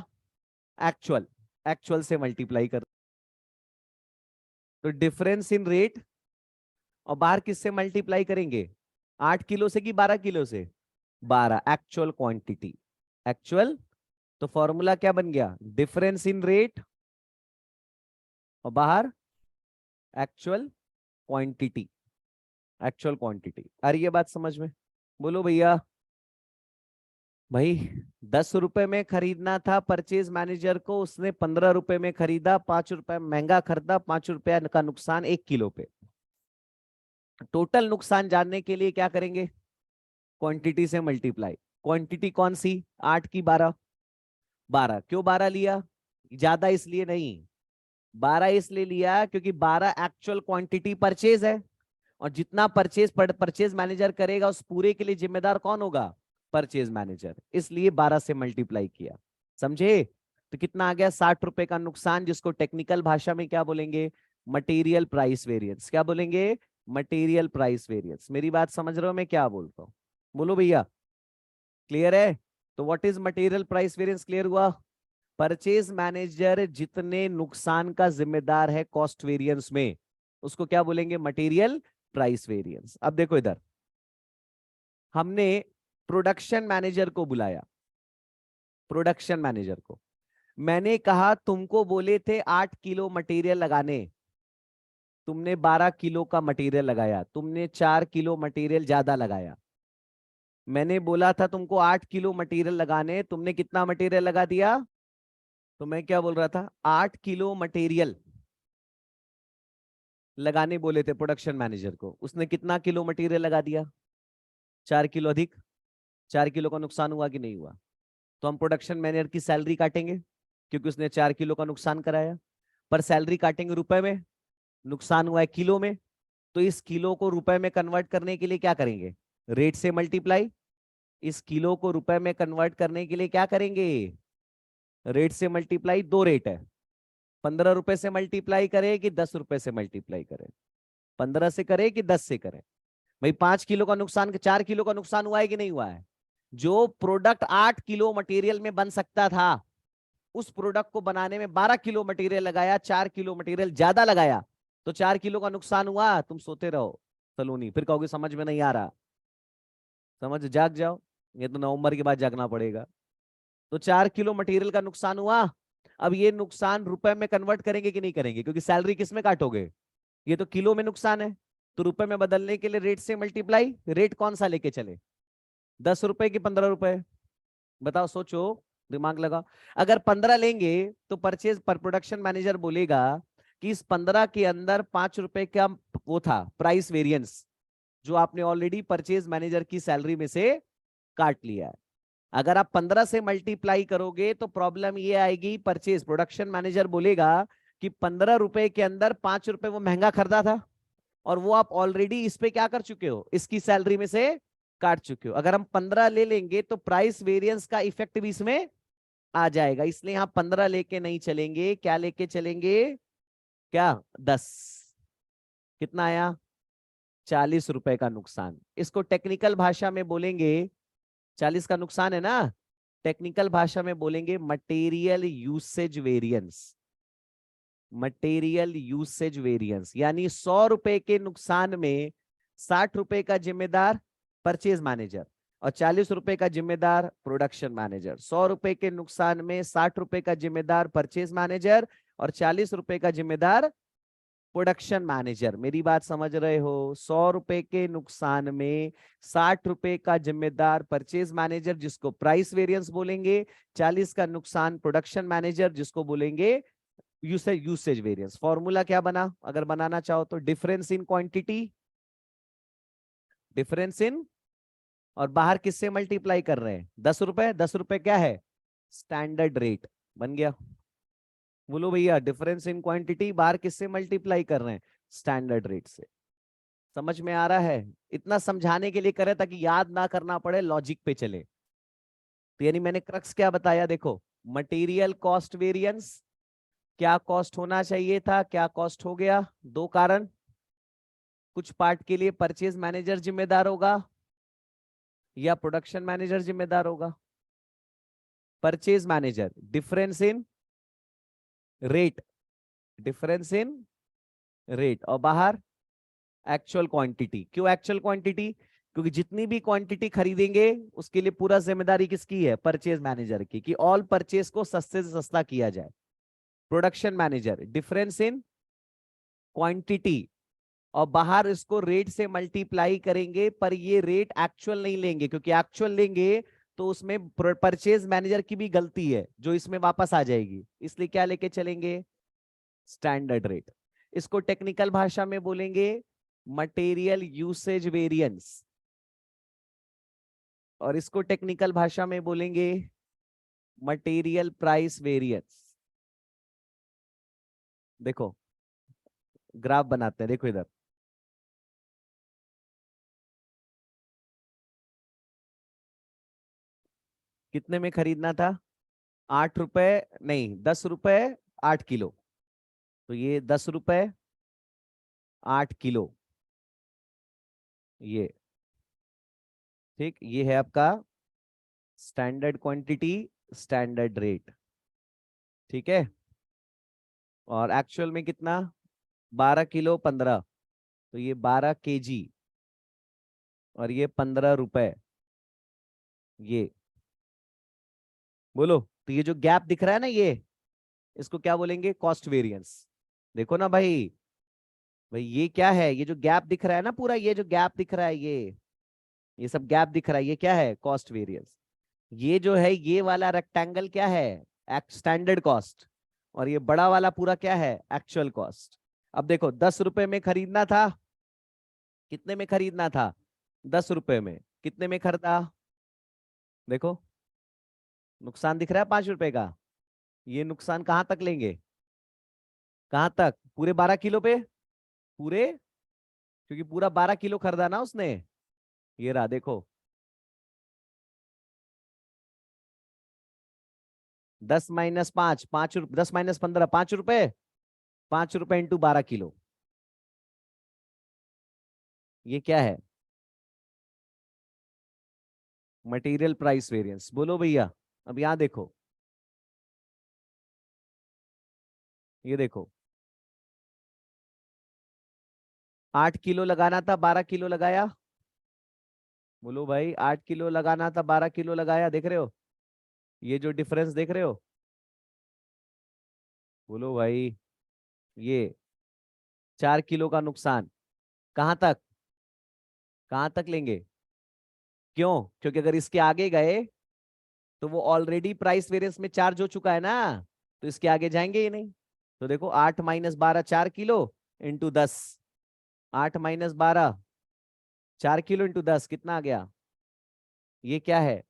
एक्चुअल। एक्चुअल से मल्टीप्लाई कर। तो डिफरेंस इन रेट, और बाहर किससे मल्टीप्लाई करेंगे? 8 किलो से कि 12 किलो से? 12। Actual quantity. एक्चुअल। तो फॉर्मूला क्या बन गया? डिफरेंस इन रेट और बाहर एक्चुअल क्वांटिटी। Actual quantity. आ रही है बात समझ में? बोलो भैया। भाई 10 रुपए में खरीदना था परचेज मैनेजर को, उसने 15 रुपए में खरीदा, 5 रुपए महंगा खरीदा, 5 रुपया का नुकसान 1 किलो पे। टोटल नुकसान जानने के लिए क्या करेंगे? क्वांटिटी से मल्टीप्लाई। क्वांटिटी कौन सी? 8 की 12। 12 क्यों 12 लिया? ज्यादा इसलिए नहीं, 12 इसलिए लिया क्योंकि 12 एक्चुअल क्वांटिटी परचेज है, और जितना परचेज मैनेजर करेगा उस पूरे के लिए जिम्मेदार कौन होगा? परचेज मैनेजर, इसलिए 12 से मल्टीप्लाई किया। समझे? तो कितना आ गया? 60 रुपए का नुकसान, जिसको टेक्निकल भाषा में क्या बोलेंगे? Material price variance. क्या बोलेंगे? Material price variance. मेरी बात समझ रहे हो मैं क्या बोल रहा हूँ? बोलो भैया। क्लियर है? तो what is material price variance? Clear हुआ? परचेज मैनेजर जितने नुकसान का जिम्मेदार है कॉस्ट वेरिएंस में, उसको क्या बोलेंगे? Material price variance. अब देखो इधर, हमने प्रोडक्शन मैनेजर को बुलाया। प्रोडक्शन मैनेजर को मैंने कहा तुमको बोले थे 8 किलो मटेरियल लगाने, तुमने 12 किलो का मटेरियल लगाया, तुमने 4 किलो मटेरियल ज्यादा लगाया। मैंने बोला था तुमको 8 किलो मटेरियल लगाने, तुमने कितना मटेरियल लगा दिया? तो मैं क्या बोल रहा था? 8 किलो मटेरियल लगाने बोले थे प्रोडक्शन मैनेजर को, उसने कितना किलो मटेरियल लगा दिया? 4 किलो अधिक। 4 किलो का नुकसान हुआ कि नहीं हुआ? तो हम प्रोडक्शन मैनेजर की सैलरी काटेंगे, क्योंकि उसने 4 किलो का नुकसान कराया। पर सैलरी काटेंगे रुपए में, नुकसान हुआ है किलो में। तो इस किलो को रुपए में कन्वर्ट करने के लिए क्या करेंगे? रेट से मल्टीप्लाई। इस किलो को रुपए में कन्वर्ट करने के लिए क्या करेंगे? रेट से मल्टीप्लाई। दो रेट है, 15 रुपए से मल्टीप्लाई करे कि 10 रुपए से मल्टीप्लाई करे? 15 से करे कि 10 से करे? भाई 5 किलो का नुकसान, 4 किलो का नुकसान हुआ है कि नहीं हुआ है? जो प्रोडक्ट 8 किलो मटेरियल में बन सकता था, उस प्रोडक्ट को बनाने में 12 किलो मटेरियल लगाया, 4 किलो मटेरियल ज्यादा लगाया, तो 4 किलो का नुकसान हुआ। तुम सोते रहो सलोनी, फिर कहोगे समझ में नहीं आ रहा। समझ जाग जाओ, ये तो नवंबर के बाद जागना पड़ेगा। तो 4 किलो मटेरियल का नुकसान हुआ। अब ये नुकसान रुपए में कन्वर्ट करेंगे कि नहीं करेंगे? क्योंकि सैलरी किस में काटोगे? ये तो किलो में नुकसान है, तो रुपए में बदलने के लिए रेट से मल्टीप्लाई। रेट कौन सा लेके चले? 10 रुपए की 15 रुपए? बताओ, सोचो, दिमाग लगा। अगर 15 लेंगे तो परचेज पर प्रोडक्शन मैनेजर बोलेगा कि इस 15 के अंदर 5 रुपए का वो था प्राइस वेरिएंस, जो आपने ऑलरेडी परचेज मैनेजर की सैलरी में से काट लिया है। अगर आप 15 से मल्टीप्लाई करोगे तो प्रॉब्लम ये आएगी, परचेज प्रोडक्शन मैनेजर बोलेगा कि 15 रुपए के अंदर 5 रुपए वो महंगा खरीदा था, और वो आप ऑलरेडी इस पे क्या कर चुके हो? इसकी सैलरी में से काट चुके हो। अगर हम 15 ले लेंगे तो प्राइस वेरिएंस का इफेक्ट भी इसमें आ जाएगा, इसलिए यहां 15 लेके नहीं चलेंगे। क्या लेके चलेंगे? क्या? 10। कितना आया? 40 रुपए का नुकसान। इसको टेक्निकल भाषा में बोलेंगे, 40 का नुकसान है ना, टेक्निकल भाषा में बोलेंगे material usage variance. Material usage variance यानी 100 रुपए के नुकसान में 60 रुपए का जिम्मेदार परचेज मैनेजर, और 40 रुपए का जिम्मेदार प्रोडक्शन मैनेजर। 100 रुपए के नुकसान में 60 रुपए का जिम्मेदार परचेज मैनेजर, और 40 रुपए का जिम्मेदार प्रोडक्शन मैनेजर। मेरी बात समझ रहे हो? 100 रुपए के नुकसान में 60 रुपए का जिम्मेदार परचेज मैनेजर, जिसको प्राइस वेरिएंस बोलेंगे। 40 का नुकसान प्रोडक्शन मैनेजर, जिसको बोलेंगे यूसेज वेरिएंस। फॉर्मूला क्या बना अगर बनाना चाहो तो? डिफरेंस इन क्वांटिटी, डिफरेंस इन, और बाहर किससे मल्टीप्लाई कर रहे हैं? 10 रुपए। 10 रुपए क्या है? Standard rate. बन गया? बोलो भैया, डिफरेंस इन क्वांटिटी बाहर किससे मल्टीप्लाई कर रहे हैं? स्टैंडर्ड रेट से। समझ में आ रहा है? इतना समझाने के लिए करे ताकि याद ना करना पड़े, लॉजिक पे चले। तो यानी मैंने क्रक्स क्या बताया? देखो, मटेरियल कॉस्ट वेरिएंस, क्या कॉस्ट होना चाहिए था, क्या कॉस्ट हो गया। दो कारण, कुछ पार्ट के लिए परचेज मैनेजर जिम्मेदार होगा या प्रोडक्शन मैनेजर जिम्मेदार होगा? Purchase manager. Difference in rate, difference in rate, और बाहर एक्चुअल क्वांटिटी। क्यों एक्चुअल क्वांटिटी? क्योंकि जितनी भी क्वांटिटी खरीदेंगे उसके लिए पूरा जिम्मेदारी किसकी है? परचेज मैनेजर की, कि ऑल परचेज को सस्ते से सस्ता किया जाए। Production manager. Difference in quantity और बाहर इसको रेट से मल्टीप्लाई करेंगे, पर ये रेट एक्चुअल नहीं लेंगे, क्योंकि एक्चुअल लेंगे तो उसमें परचेज मैनेजर की भी गलती है जो इसमें वापस आ जाएगी, इसलिए क्या लेके चलेंगे, स्टैंडर्ड रेट। इसको टेक्निकल भाषा में बोलेंगे मटेरियल यूसेज वेरिएंस, और इसको टेक्निकल भाषा में बोलेंगे मटेरियल प्राइस वेरिएंस। देखो ग्राफ बनाते हैं, देखो इधर, कितने में खरीदना था, 8 रुपए, नहीं 10 रुपए 8 किलो, तो ये 10 रुपए 8 किलो, ये ठीक, ये है आपका स्टैंडर्ड क्वांटिटी, स्टैंडर्ड रेट, ठीक है। और एक्चुअल में कितना, 12 किलो 15, तो ये 12 kg, और ये 15 रुपए, ये बोलो, तो ये जो गैप दिख रहा है ना, ये इसको क्या बोलेंगे, कॉस्ट वेरिएंस। देखो ना भाई, भाई ये क्या है, ये जो गैप दिख रहा है ना पूरा, ये जो गैप दिख रहा है, ये सब गैप दिख रहा है, ये क्या है, कॉस्ट वेरिएंस। ये जो है ये वाला रेक्टेंगल क्या है, स्टैंडर्ड कॉस्ट, और ये बड़ा वाला पूरा क्या है, एक्चुअल कॉस्ट। अब देखो 10 रुपए में खरीदना था, कितने में खरीदना था, 10 रुपए में, कितने में खरीदा, देखो नुकसान दिख रहा है 5 रुपए का, ये नुकसान कहां तक लेंगे, कहां तक, पूरे 12 किलो पे, पूरे, क्योंकि पूरा 12 किलो खरीदा ना उसने, ये रहा देखो, 10 - 5, 5 रुपए, 10 - 15, 5 रुपए, 5 रुपए इंटू 12 किलो, ये क्या है, मटेरियल प्राइस वेरिएंस। बोलो भैया, अब यहां देखो, ये देखो, 8 किलो लगाना था, 12 किलो लगाया, बोलो भाई, 8 किलो लगाना था, 12 किलो लगाया, देख रहे हो ये जो डिफरेंस देख रहे हो, बोलो भाई, ये 4 किलो का नुकसान, कहां तक, कहां तक लेंगे, क्यों, क्योंकि अगर इसके आगे गए तो वो ऑलरेडी प्राइस वेरिएंस में चार्ज हो चुका है ना, तो इसके आगे जाएंगे ही नहीं। तो देखो 8 - 12 4 किलो इंटू 10, 8 - 12 4 किलो इंटू 10 कितना आ गया, ये क्या है,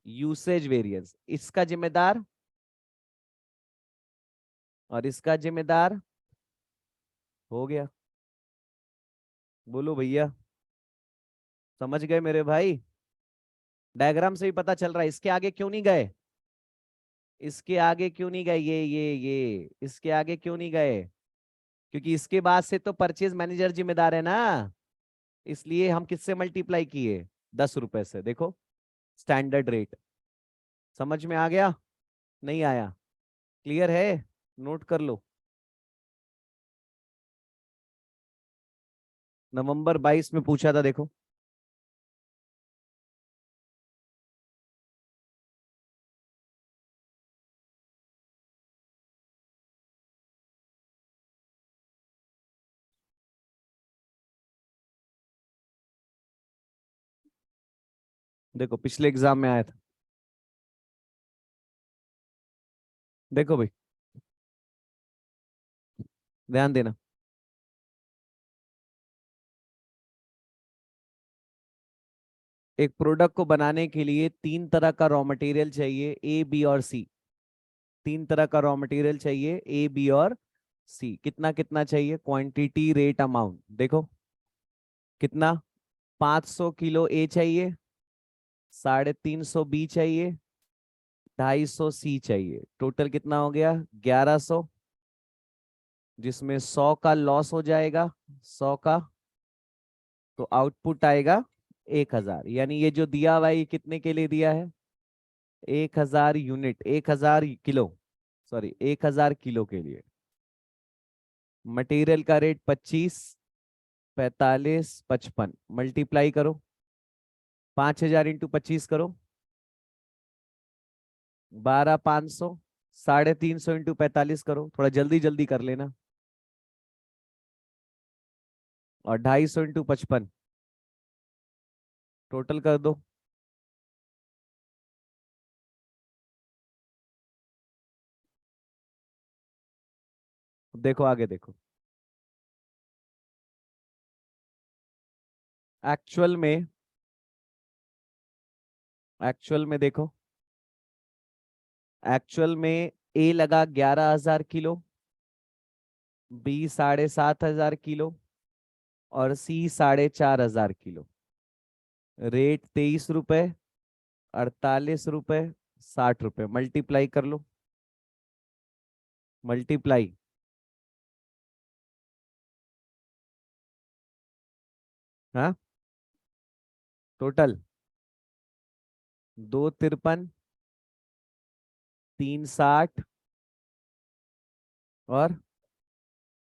यूसेज वेरिएंस। इसका जिम्मेदार और इसका जिम्मेदार, हो गया। बोलो भैया, समझ गए मेरे भाई, डायग्राम से भी पता चल रहा है, इसके आगे क्यों नहीं गए, इसके आगे क्यों नहीं गए, ये इसके आगे क्यों नहीं गए, क्योंकि इसके बाद से तो परचेज मैनेजर जिम्मेदार है ना, इसलिए हम किससे मल्टीप्लाई किए, 10 रुपए से। देखो स्टैंडर्ड रेट, समझ में आ गया, नहीं आया, क्लियर है, नोट कर लो। नवंबर 22 में पूछा था, देखो, देखो पिछले एग्जाम में आया था, देखो भाई, ध्यान देना। एक प्रोडक्ट को बनाने के लिए 3 तरह का रॉ मटेरियल चाहिए, ए बी और सी, 3 तरह का रॉ मटेरियल चाहिए, ए बी और सी, कितना कितना चाहिए, क्वांटिटी रेट अमाउंट, देखो कितना, 500 किलो ए चाहिए, 350 बी चाहिए, 250 सी चाहिए, टोटल कितना हो गया, 1100, जिसमें 100 का लॉस हो जाएगा, 100 का, तो आउटपुट आएगा 1000। यानी ये जो दिया हुआ है ये कितने के लिए दिया है, 1000 यूनिट, 1000 किलो, सॉरी 1000 किलो के लिए। मटेरियल का रेट 25, 45, 55, मल्टीप्लाई करो, 5000 इंटू 25 करो, 12,500, 350 इंटू 45 करो, थोड़ा जल्दी जल्दी कर लेना, और 250 इंटू 55 टोटल कर दो। देखो आगे देखो। एक्चुअल में एक्चुअल में देखो, एक्चुअल में ए लगा 11,000 किलो, बी 7,500 किलो और सी 4,500 किलो। रेट 23 रुपए, 48 रुपए, 60 रुपए। मल्टीप्लाई कर लो, मल्टीप्लाई। हाँ, टोटल 253, 360 और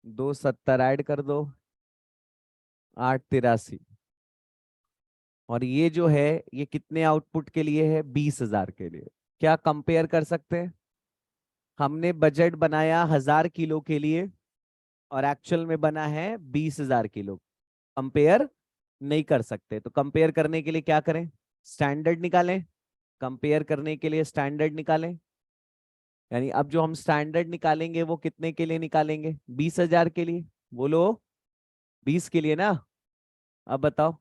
270 ऐड कर दो, 883। और ये जो है, ये कितने आउटपुट के लिए है? 20,000 के लिए। क्या कंपेयर कर सकते हैं? हमने बजट बनाया 1,000 किलो के लिए और एक्चुअल में बना है 20,000 किलो। कंपेयर नहीं कर सकते। तो कंपेयर करने के लिए क्या करें? स्टैंडर्ड निकालें। कंपेयर करने के लिए स्टैंडर्ड निकालें। यानी अब जो हम स्टैंडर्ड निकालेंगे वो कितने के लिए निकालेंगे? 20,000 के लिए। बोलो, 20 के लिए ना। अब बताओ,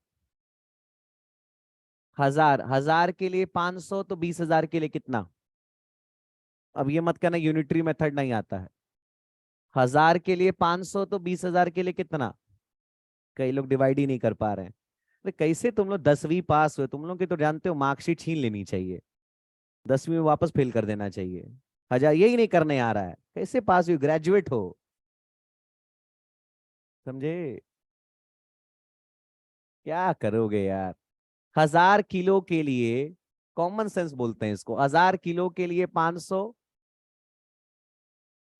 1,000 के लिए 500, तो 20,000 के लिए कितना? अब ये मत कहना यूनिटरी मेथड नहीं आता है। 1,000 के लिए 500, तो 20,000 के लिए कितना? कई लोग डिवाइड ही नहीं कर पा रहे हैं। अरे कैसे तुम लोग 10वीं पास हुए? तुम लोग की तो जानते हो मार्कशीट छीन लेनी चाहिए, 10वीं में वापस फेल कर देना चाहिए। 1,000 यही नहीं करने आ रहा है, कैसे पास हुई? ग्रेजुएट हो, समझे? क्या करोगे यार? 1,000 किलो के लिए, कॉमन सेंस बोलते हैं इसको, 1,000 किलो के लिए 500,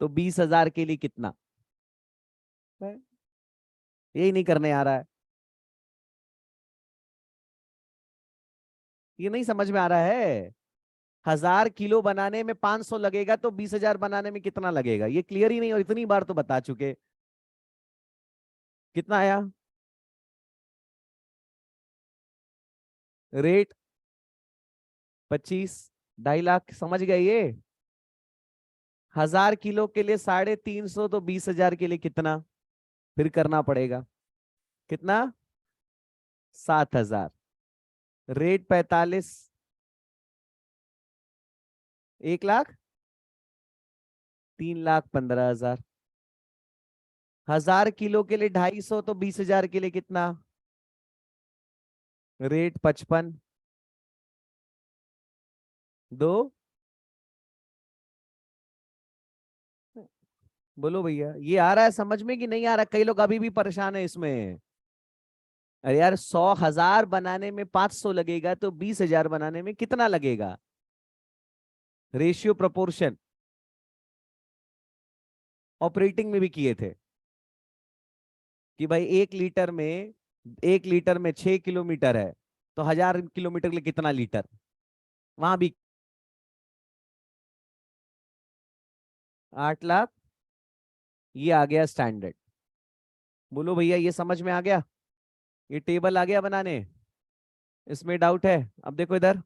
तो 20,000 के लिए कितना है? यही नहीं करने आ रहा है। ये नहीं समझ में आ रहा है। 1,000 किलो बनाने में 500 लगेगा, तो 20,000 बनाने में कितना लगेगा? ये क्लियर ही नहीं, और इतनी बार तो बता चुके। कितना आया? रेट 25, 2.5 लाख। समझ गए ये? 1,000 किलो के लिए 350, तो 20,000 के लिए कितना? फिर करना पड़ेगा। कितना? 7,000। रेट 45, 1 लाख, 3,15,000। 1,000 किलो के लिए 250, तो 20,000 के लिए कितना? रेट 55, दो। बोलो भैया, ये आ रहा है समझ में कि नहीं आ रहा? कई लोग अभी भी परेशान है इसमें। अरे यार, 100,000 बनाने में 500 लगेगा, तो 20,000 बनाने में कितना लगेगा? रेशियो प्रोपोर्शन ऑपरेटिंग में भी किए थे कि भाई 1 लीटर में 6 किलोमीटर है, तो 1,000 किलोमीटर के लिए कितना लीटर? वहां भी 8 लाख। ये आ गया स्टैंडर्ड। बोलो भैया, ये समझ में आ गया? ये टेबल आ गया बनाने? इसमें डाउट है? अब देखो इधर,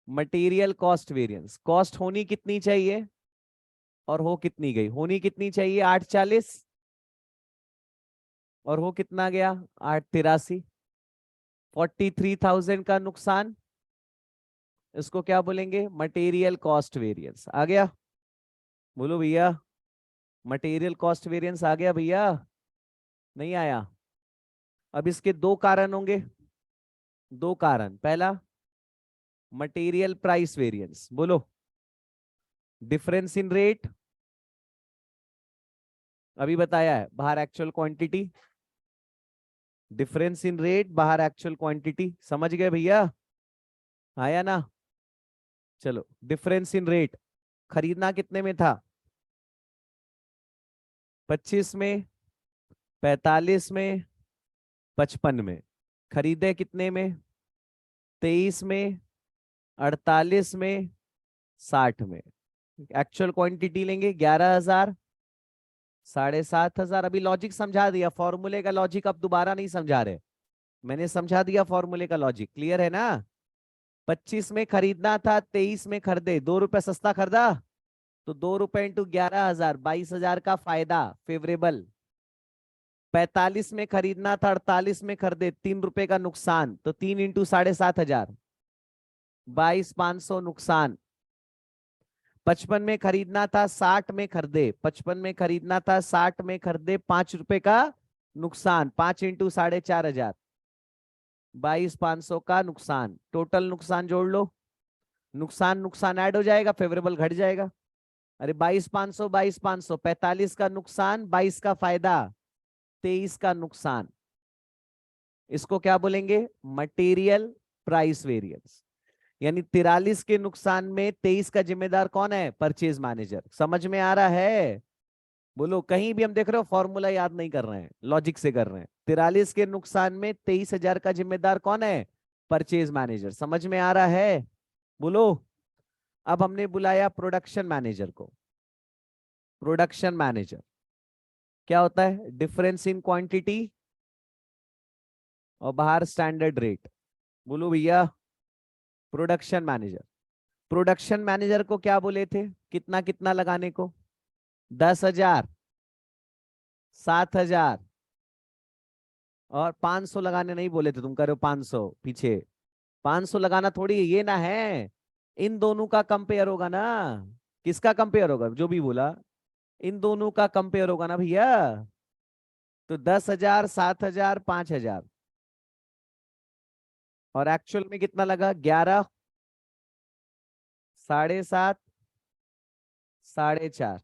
मटेरियल कॉस्ट वेरिएंस। कॉस्ट होनी कितनी चाहिए और हो कितनी गई? होनी कितनी चाहिए? 840, और हो कितना गया? 883। 43,000 का नुकसान। इसको क्या बोलेंगे? Material cost variance. आ गया? बोलो भैया, मटेरियल कॉस्ट वेरिएंस आ गया भैया? नहीं आया? अब इसके दो कारण होंगे। दो कारण। पहला, मटेरियल प्राइस वेरिएंस। बोलो, डिफरेंस इन रेट। अभी बताया है, बाहर actual quantity. Difference in rate बाहर एक्चुअल क्वांटिटी। समझ गए भैया? आया ना? चलो, डिफरेंस इन रेट। खरीदना कितने में था? 25 में, 45 में, 55 में। खरीदे कितने में? 23 में, 48 में, 60 में। एक्चुअल क्वांटिटी लेंगे 11,000, 7,500। अभी लॉजिक समझा दिया, फॉर्मूले का लॉजिक अब दोबारा नहीं समझा रहे, मैंने समझा दिया फॉर्मूले का लॉजिक, क्लियर है ना। 25 में खरीदना था, 23 में खरीदे, 2 रुपए सस्ता खरीदा, तो 2 रुपए इंटू 11,000, 22,000 का फायदा फेवरेबल। 45 में खरीदना था, 48 में खरीदे, 3 रुपए का नुकसान, तो 3 इंटू 7,500, 22,500 नुकसान। 55 में खरीदना था, 60 में खरीदे, 55 में खरीदना था, 60 में खरीदे, 5 रुपए का नुकसान, 5 इंटू 4,500, 22,500 का नुकसान। टोटल नुकसान जोड़ लो, नुकसान नुकसान ऐड हो जाएगा, फेवरेबल घट जाएगा। अरे 22,500, 22,500, 45 का नुकसान, 22 का फायदा, 23 का नुकसान। इसको क्या बोलेंगे, मटेरियल प्राइस वेरिएंस। यानी 43 के नुकसान में 23 का जिम्मेदार कौन है, परचेज मैनेजर। समझ में आ रहा है, बोलो। कहीं भी हम देख रहे हो फॉर्मूला याद नहीं कर रहे हैं, लॉजिक से कर रहे हैं। 43 के नुकसान में 23,000 का जिम्मेदार कौन है, परचेज मैनेजर। समझ में आ रहा है, बोलो। अब हमने बुलाया प्रोडक्शन मैनेजर को। प्रोडक्शन मैनेजर क्या होता है, डिफरेंस इन क्वांटिटी और बाहर स्टैंडर्ड रेट। बोलो भैया, प्रोडक्शन मैनेजर। प्रोडक्शन मैनेजर को क्या बोले थे, कितना कितना लगाने को, 10,000, 7,000 और 500 लगाने नहीं बोले थे, तुम कह रहे हो 500 पीछे। 500 लगाना थोड़ी ये ना है, इन दोनों का कंपेयर होगा ना। किसका कंपेयर होगा, जो भी बोला, इन दोनों का कंपेयर होगा ना भैया। तो 10,000, 7,000, 5,000, और एक्चुअल में कितना लगा, 11, 7.5, 4.5।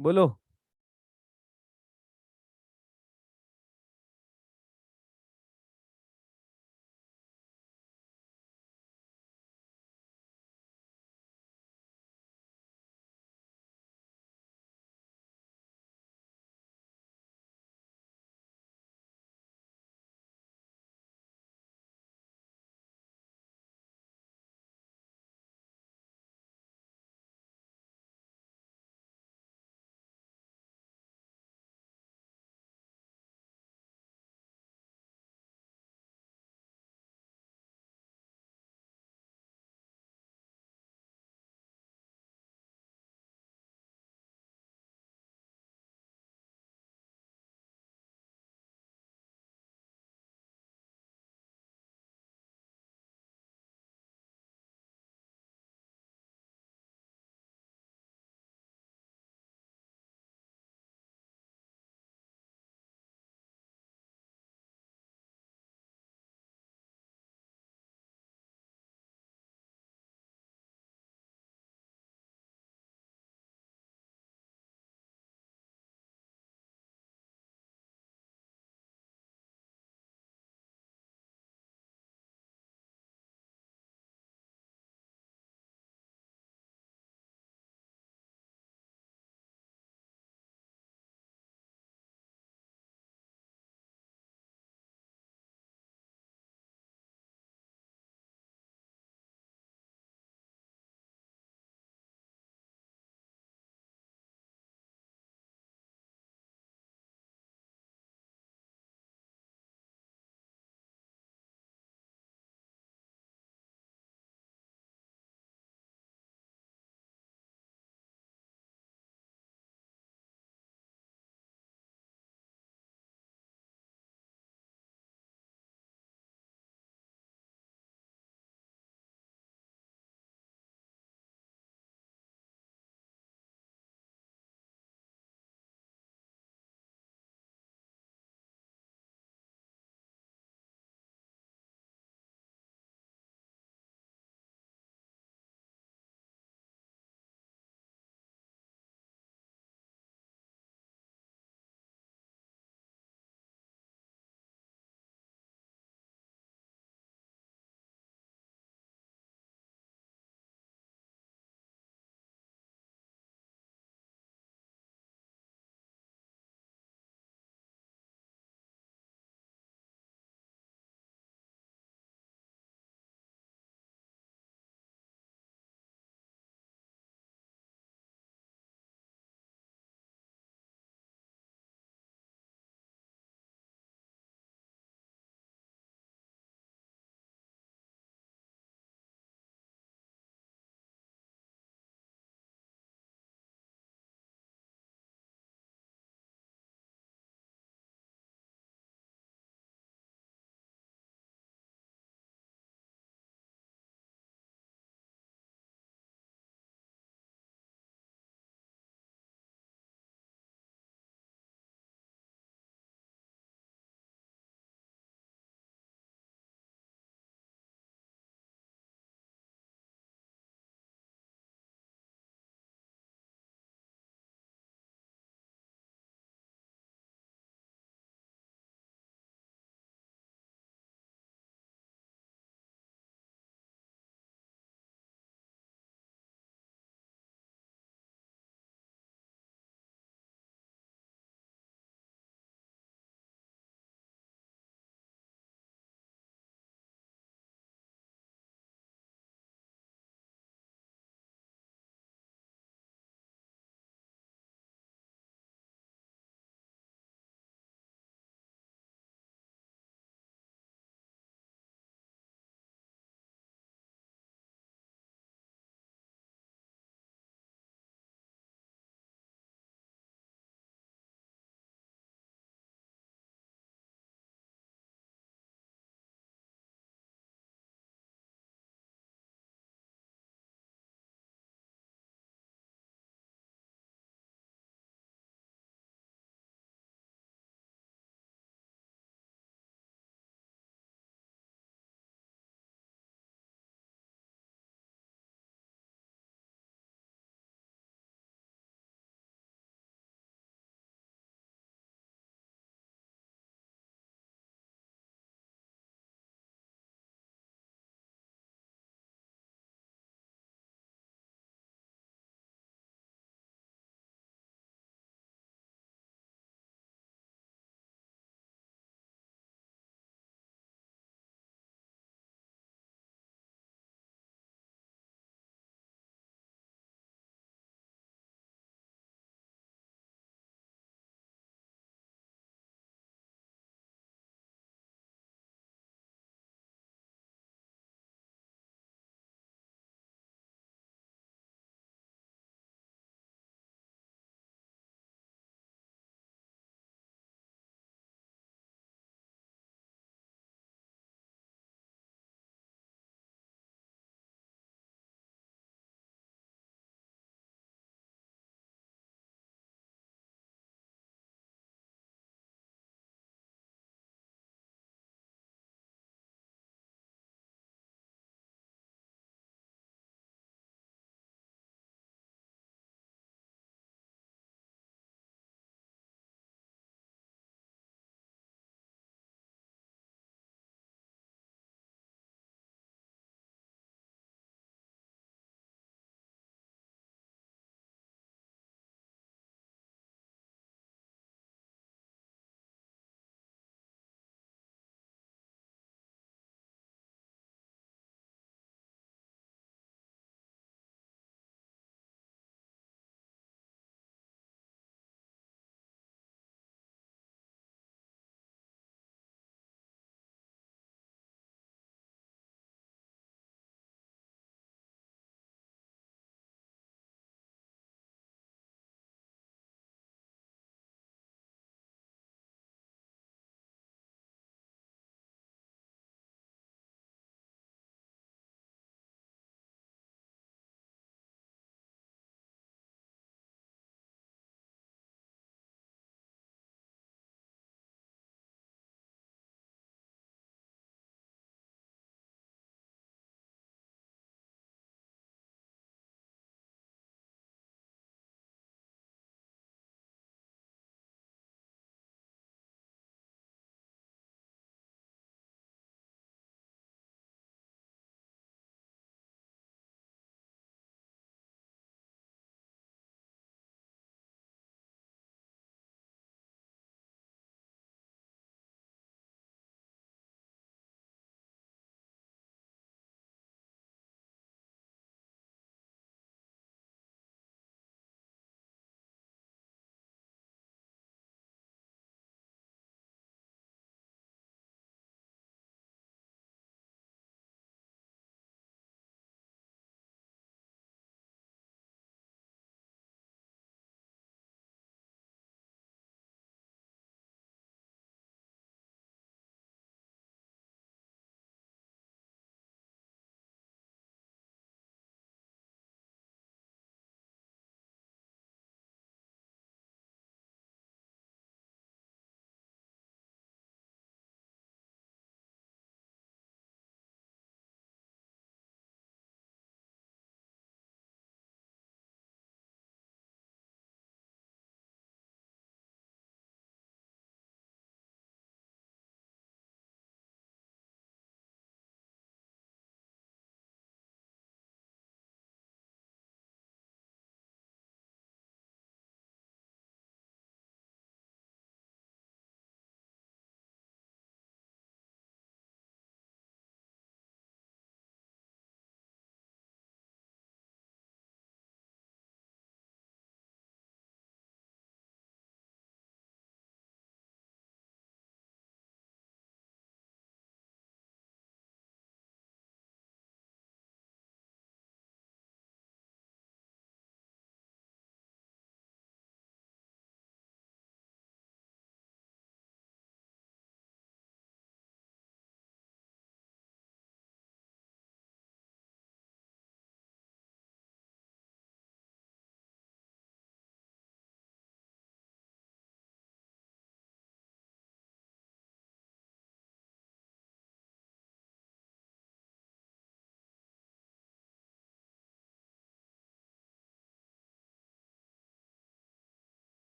बोलो।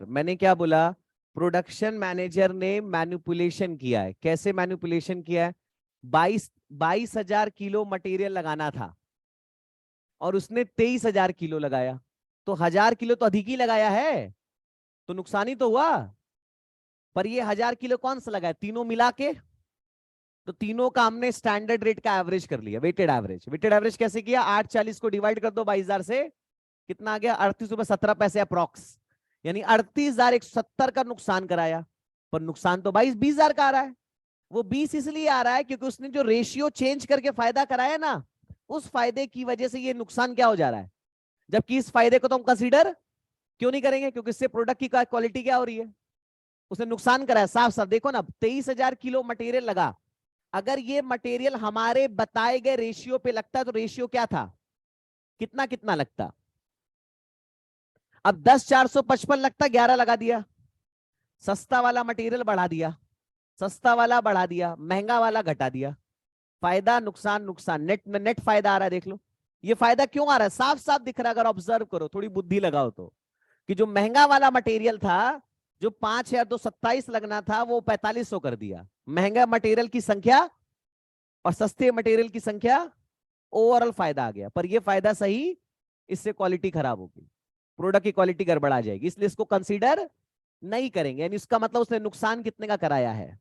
मैंने क्या बोला? प्रोडक्शन मैनेजर ने मैनिपुलेशन किया है। कैसे मैनिपुलेशन किया है? 22,000 किलो मटेरियल लगाना था और उसने 23,000 किलो लगाया, तो 1,000 किलो तो अधिक ही लगाया है, तो नुकसान ही तो हुआ। पर ये 1,000 किलो कौन सा लगाया? तीनों मिला के। तो तीनों का हमने स्टैंडर्ड रेट का एवरेज कर लिया, वेटेड एवरेज। वेटेड एवरेज कैसे किया? 840 को डिवाइड कर दो 22,000 से, कितना आ गया? 38 रुपए 17 पैसे अप्रॉक्स। यानी 38,170 का नुकसान कराया। पर नुकसान तो 20,000 का आ रहा है। वो 20 इसलिए आ रहा है क्योंकि उसने जो रेशियो चेंज करके फायदा कराया ना, उस फायदे की वजह से ये नुकसान क्या हो जा रहा है। जबकि इस फायदे को तो हम कंसीडर क्यों नहीं करेंगे? क्योंकि इससे प्रोडक्ट की क्वालिटी क्या हो रही है, उसने नुकसान कराया। साफ साफ देखो ना, 23,000 किलो मटेरियल लगा। अगर ये मटेरियल हमारे बताए गए रेशियो पे लगता तो रेशियो क्या था, कितना कितना लगता? अब 10,455 लगता, 11 लगा दिया। सस्ता वाला मटेरियल बढ़ा दिया, सस्ता वाला बढ़ा दिया, महंगा वाला घटा दिया। फायदा नुकसान नुकसान, नेट में नेट फायदा आ रहा है। देख लो ये फायदा क्यों आ रहा है, साफ साफ दिख रहा है। अगर ऑब्जर्व करो, थोड़ी बुद्धि लगाओ तो, कि जो महंगा वाला मटेरियल था, जो 5,227 लगना था, वो 4,500 कर दिया। महंगा मटेरियल की संख्या और सस्ते मटेरियल की संख्या, ओवरऑल फायदा आ गया। पर ये फायदा सही, इससे क्वालिटी खराब होगी, प्रोडक्ट की क्वालिटी गड़बड़ा जाएगी, इसलिए इसको कंसीडर नहीं करेंगे। यानी इसका मतलब उसने नुकसान कितने का कराया है?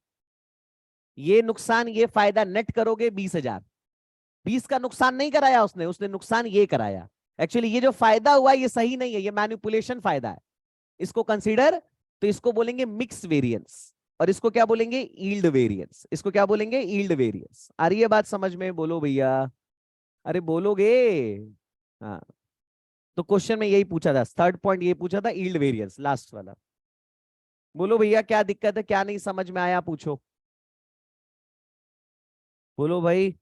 ये नुकसान ये फायदा नेट करोगे 20,000। 20 का नुकसान नहीं कराया उसने, उसने नुकसान ये कराया। एक्चुअली ये जो फायदा हुआ ये सही नहीं है, ये मैनिपुलेशन फायदा है। इसको कंसीडर, तो इसको बोलेंगे मिक्स वेरिएंस, और इसको क्या बोलेंगे? Yield variance. इसको क्या बोलेंगे? Yield variance. आ रही है बात समझ में? बोलो भैया, अरे बोलोगे? हाँ। तो क्वेश्चन में यही पूछा था, थर्ड पॉइंट ये पूछा था, यील्ड वेरिएंस, लास्ट वाला। बोलो भैया क्या दिक्कत है, क्या नहीं समझ में आया, पूछो। बोलो भाई।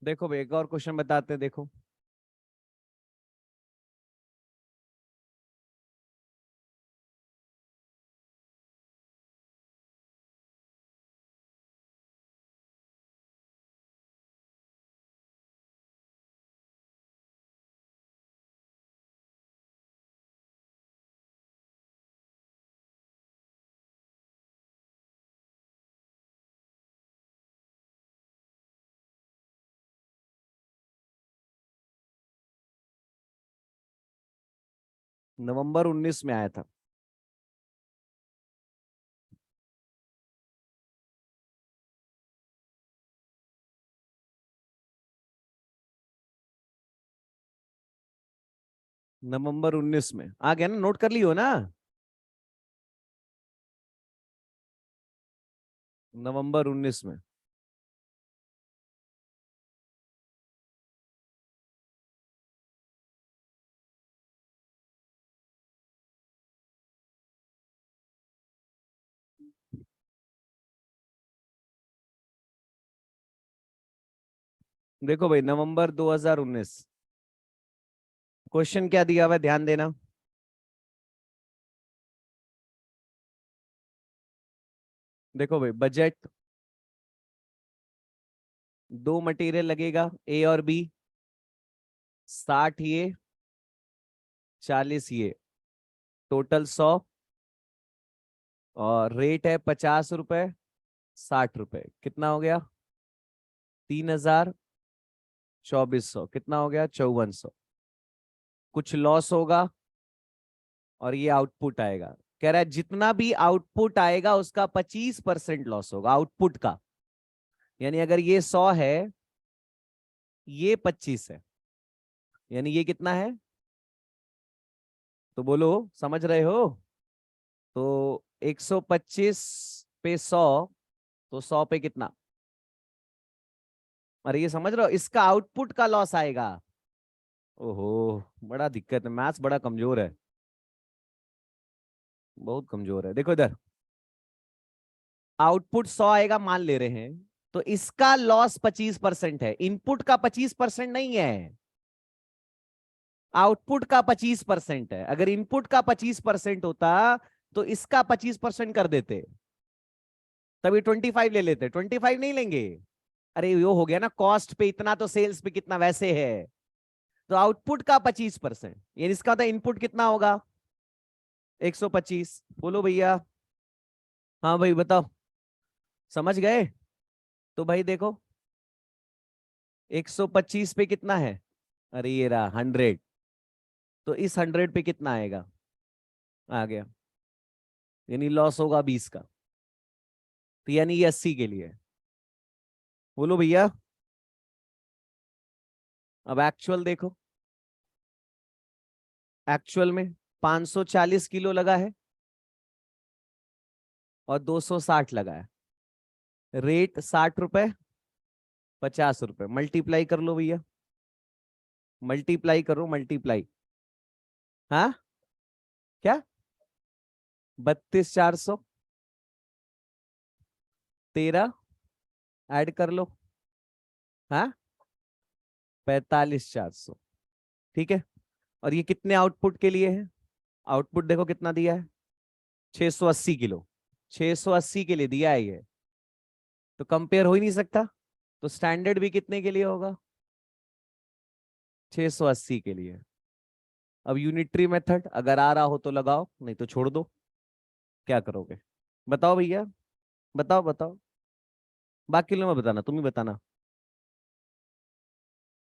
देखो भाई एक और क्वेश्चन बताते हैं, देखो। नवंबर 19 में आया था। नवंबर 19 में आ गया ना, नोट कर लियो ना? नवंबर 19 में। देखो भाई नवंबर 2019, क्वेश्चन क्या दिया हुआ है, ध्यान देना। देखो भाई बजट, दो मटेरियल लगेगा ए और बी, 60 ये 40 ये, टोटल 100, और रेट है 50 रुपए 60 रुपए, कितना हो गया 3,024, कितना हो गया 5400। कुछ लॉस होगा और ये आउटपुट आएगा। कह रहा है जितना भी आउटपुट आएगा उसका 25% लॉस होगा आउटपुट का। यानी अगर ये 100 है, ये 25 है, यानी ये कितना है, तो बोलो समझ रहे हो। तो 125 पे 100, तो 100 पे कितना, अरे ये समझ रहे हो, इसका आउटपुट का लॉस आएगा। ओहो, बड़ा दिक्कत है, मैथ्स बड़ा कमजोर है, बहुत कमजोर है। देखो इधर, आउटपुट 100 आएगा मान ले रहे हैं, तो इसका लॉस 25% है, इनपुट का 25% नहीं है, आउटपुट का 25% है। अगर इनपुट का 25% होता तो इसका 25% कर देते, तभी 25 ले लेते, 25 नहीं लेंगे। अरे यो हो गया ना, कॉस्ट पे इतना तो सेल्स पे कितना वैसे है, तो आउटपुट का 25%, यानी इसका तो इनपुट कितना होगा 125। बोलो भैया। हाँ भाई बताओ, समझ गए। तो भाई देखो 125 पे कितना है, अरे ये रहा 100, तो इस 100 पे कितना आएगा, आ गया, यानी लॉस होगा 20 का, तो यानी ये 80 के लिए है। बोलो भैया। अब एक्चुअल देखो, एक्चुअल में 540 किलो लगा है और 260 लगा है, रेट 60 रुपए 50 रुपए, मल्टीप्लाई कर लो भैया, मल्टीप्लाई करो मल्टीप्लाई। हाँ क्या, 32,400, 13 ऐड कर लो, हाँ 45,400, ठीक है। और ये कितने आउटपुट के लिए है, आउटपुट देखो कितना दिया है 680 किलो, 680 के लिए दिया है ये, तो कंपेयर हो ही नहीं सकता। तो स्टैंडर्ड भी कितने के लिए होगा 680 के लिए। अब यूनिटरी मेथड अगर आ रहा हो तो लगाओ, नहीं तो छोड़ दो, क्या करोगे बताओ भैया, बताओ बताओ, बाकी लोग मत बताना, तुम ही बताना।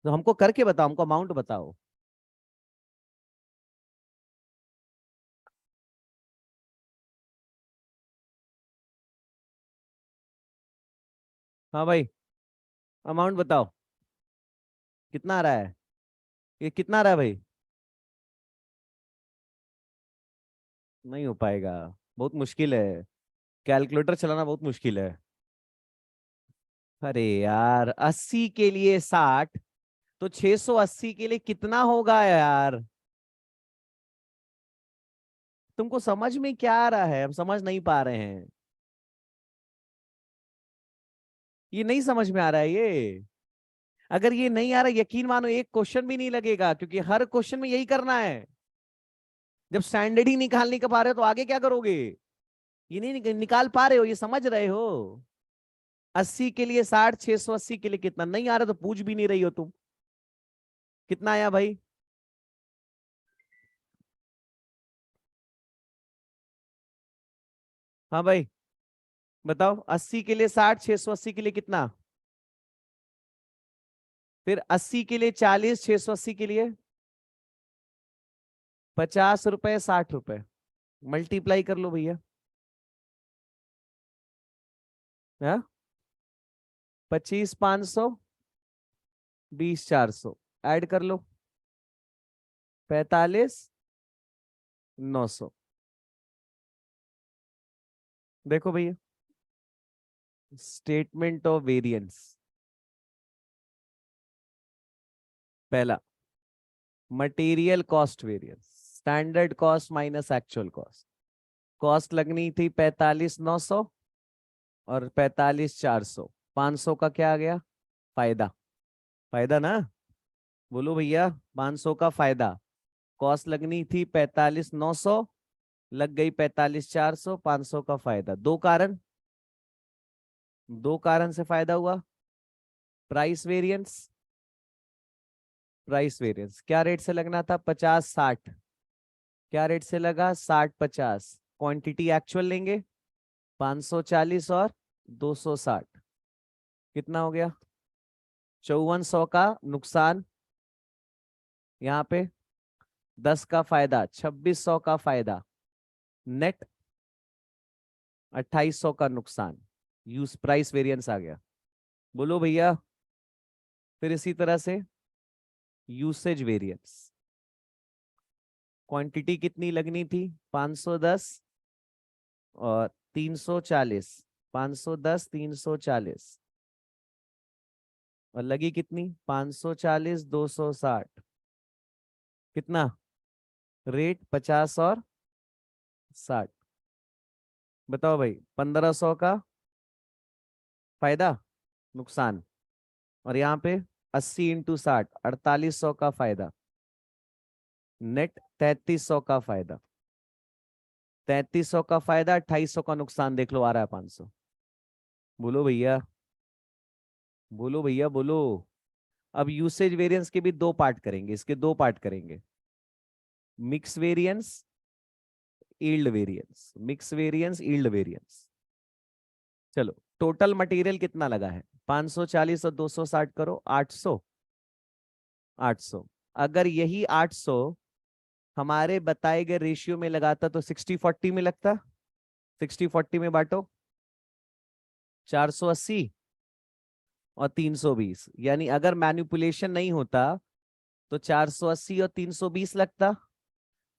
तो हमको करके बताओ, हमको अमाउंट बताओ। हाँ भाई, अमाउंट बताओ, कितना आ रहा है, ये कितना आ रहा है भाई, नहीं हो पाएगा, बहुत मुश्किल है, कैलकुलेटर चलाना बहुत मुश्किल है। अरे यार 80 के लिए 60, तो 680 के लिए कितना होगा यार, तुमको समझ में क्या आ रहा है, हम समझ नहीं पा रहे हैं, ये नहीं समझ में आ रहा है ये। अगर ये नहीं आ रहा, यकीन मानो एक क्वेश्चन भी नहीं लगेगा, क्योंकि हर क्वेश्चन में यही करना है। जब स्टैंडर्ड ही निकाल नहीं पा रहे हो तो आगे क्या करोगे, ये नहीं निकाल पा रहे हो, ये समझ रहे हो। 80 के लिए 60, 680 के लिए कितना, नहीं आ रहा तो पूछ भी नहीं रही हो तुम। कितना आया भाई, हाँ भाई बताओ, 80 के लिए 60, 680 के लिए कितना, फिर 80 के लिए 40, 680 के लिए 50 रुपए 60 रुपए, मल्टीप्लाई कर लो भैया। हाँ 25,500 20,400 ऐड कर लो, 45,900। देखो भैया, स्टेटमेंट ऑफ वेरिएंस, पहला material cost variance, standard cost minus actual cost, cost लगनी थी 45,900 और 45,400, 500 का क्या आ गया फायदा, फायदा ना, बोलो भैया 500 का फायदा, कॉस्ट लगनी थी 45,900, लग गई 45,400, 500 का फायदा, दो कारण, दो कारण से फायदा हुआ। प्राइस वेरिएंस, प्राइस वेरिएंस क्या रेट से लगना था? 50-60। क्या रेट से लगा? 60-50। क्वांटिटी एक्चुअल लेंगे 540 और 260, कितना हो गया? 5400 का नुकसान, यहाँ पे 10 का फायदा, 2600 का फायदा, नेट 2800 का नुकसान। यूज प्राइस वेरिएंस आ गया। बोलो भैया। फिर इसी तरह से यूसेज वेरिएंस, क्वांटिटी कितनी लगनी थी? 510 और 340, 510 340, और लगी कितनी? 540 260, कितना? रेट 50 और 60। बताओ भाई, 1500 का फायदा, नुकसान, और यहाँ पे 80 इंटू 60, 4800 का फायदा, नेट 3300 का फायदा। 3300 का फायदा, 2800 का नुकसान, देख लो आ रहा है 500। बोलो भैया, बोलो भैया बोलो। अब यूसेज वेरिएंस के भी दो पार्ट करेंगे, इसके दो पार्ट करेंगे, mix variance, yield variance, mix variance, yield variance. चलो, टोटल मटेरियल कितना लगा है? 540 और 260 करो, 800। 800, अगर यही 800 हमारे बताए गए रेशियो में लगाता तो 60-40 में लगता। 60-40 में बांटो, 480 और 320, यानी अगर मैनिपुलेशन नहीं होता तो 480 और 320 लगता,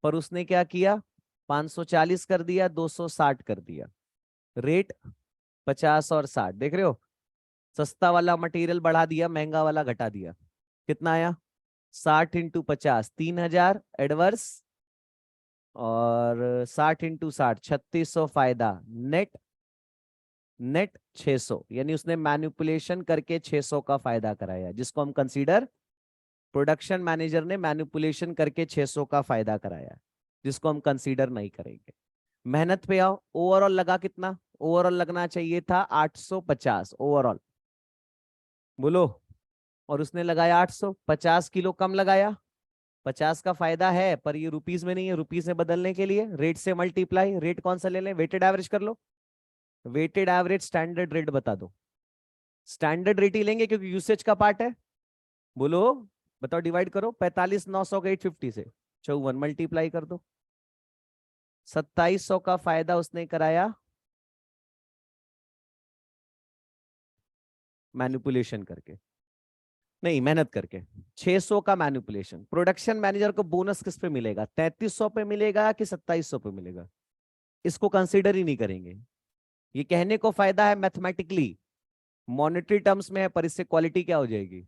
पर उसने क्या किया? 540 कर दिया, 260 कर दिया। रेट 50 और 60, देख रहे हो? सस्ता वाला मटेरियल बढ़ा दिया, महंगा वाला घटा दिया। कितना आया? 60 इंटू 50, 3000 एडवर्स, और 60 इंटू 60, 3600 फायदा, नेट, नेट 600, यानी उसने मैनिपुलेशन करके 600 का फायदा कराया, जिसको हम कंसीडर, प्रोडक्शन मैनेजर ने मैनिपुलेशन करके 600 का फायदा कराया, जिसको हम कंसीडर नहीं करेंगे। मेहनत पे आओ, ओवरऑल लगा कितना? ओवरऑल लगना चाहिए था 850 ओवरऑल, बोलो। और उसने लगाया 800, 50 किलो कम लगाया। 50 का फायदा है, पर ये रुपीस में नहीं है, रुपीस में बदलने के लिए रेट से मल्टीप्लाई, रेट कौन सा ले लें? वेटेड एवरेज कर लो। वेटेड एवरेज स्टैंडर्ड रेट बता दो। स्टैंडर्ड रेट ही लेंगे क्योंकि यूसेज का पार्ट है। बोलो, बताओ, डिवाइड करो 45 900 का 850 से, 54 मल्टीप्लाई कर दो। 2700 का फायदा उसने कराया मैनिपुलेशन करके, नहीं मेहनत करके। 600 का मैनिपुलेशन। प्रोडक्शन मैनेजर को बोनस किस पे मिलेगा? 3300 पे मिलेगा कि 2700 पे मिलेगा? इसको कंसीडर ही नहीं करेंगे। ये कहने को फायदा है मैथमेटिकली, मॉनेटरी टर्म्स में है, पर इससे क्वालिटी क्या हो जाएगी?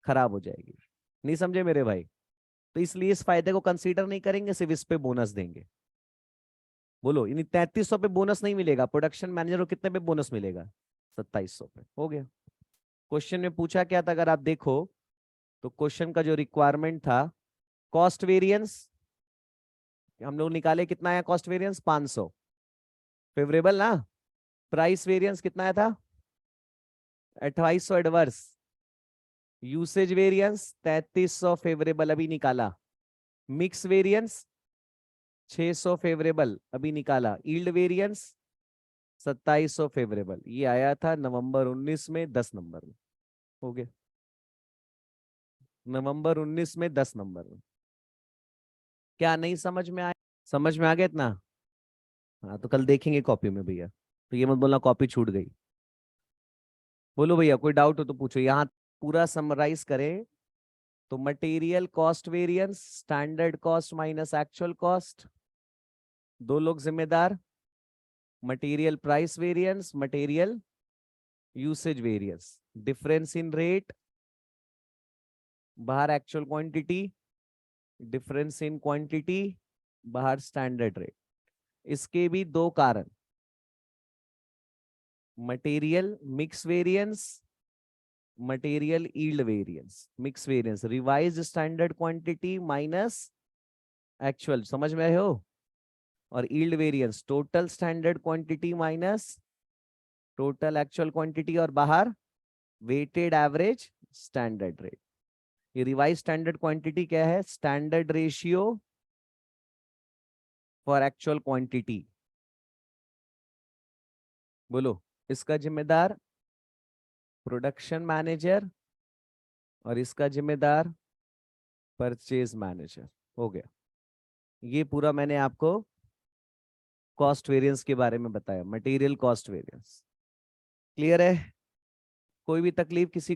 खराब हो जाएगी। नहीं समझे मेरे भाई? तो इसलिए इस फायदे को कंसीडर नहीं करेंगे, सिर्फ इस पे बोनस देंगे। बोलो, यानी 3300 पे बोनस नहीं मिलेगा, प्रोडक्शन मैनेजर को कितने पे बोनस मिलेगा? 2700 पे। हो गया। क्वेश्चन में पूछा क्या था, अगर आप देखो तो क्वेश्चन का जो रिक्वायरमेंट था, कॉस्ट वेरिएंस हम लोग निकाले, कितना आया कॉस्ट वेरिएंस? 500, फेवरेबल ना? प्राइस वेरिएंस कितना आया था? 2800 एडवर्स। यूसेज वेरिएंस 3300 फेवरेबल, अभी निकाला। मिक्स वेरिएंस 600 फेवरेबल, अभी निकाला। यील्ड वेरिएंस 2700 फेवरेबल, ये आया था नवंबर 19 में 10 नंबर में। हो गया, नवंबर 19 में 10 नंबर में। क्या नहीं समझ में आया? समझ में आ गया इतना? हाँ, तो कल देखेंगे कॉपी में भैया, तो ये मत बोलना कॉपी छूट गई। बोलो भैया, कोई डाउट हो तो पूछो। यहाँ पूरा समराइज करें तो material cost variance, standard cost minus actual cost, दो लोग जिम्मेदार। Material price variance, material usage variance, difference in rate, बाहर actual quantity, difference in quantity, बाहर स्टैंडर्ड रेट। इसके भी दो कारण, material mix variance, material yield variance. Mix variance revise standard quantity minus actual, समझ में आए हो? और yield variance total standard quantity minus total actual quantity, और बाहर वेटेड एवरेज स्टैंडर्ड रेट। ये रिवाइज स्टैंडर्ड क्वांटिटी क्या है? Standard ratio for actual quantity. बोलो, इसका जिम्मेदार प्रोडक्शन मैनेजर और इसका जिम्मेदार परचेज मैनेजर। हो गया। ये पूरा मैंने आपको कॉस्ट वेरिएंस के बारे में बताया, मटेरियल कॉस्ट वेरिएंस। क्लियर है? कोई भी तकलीफ किसी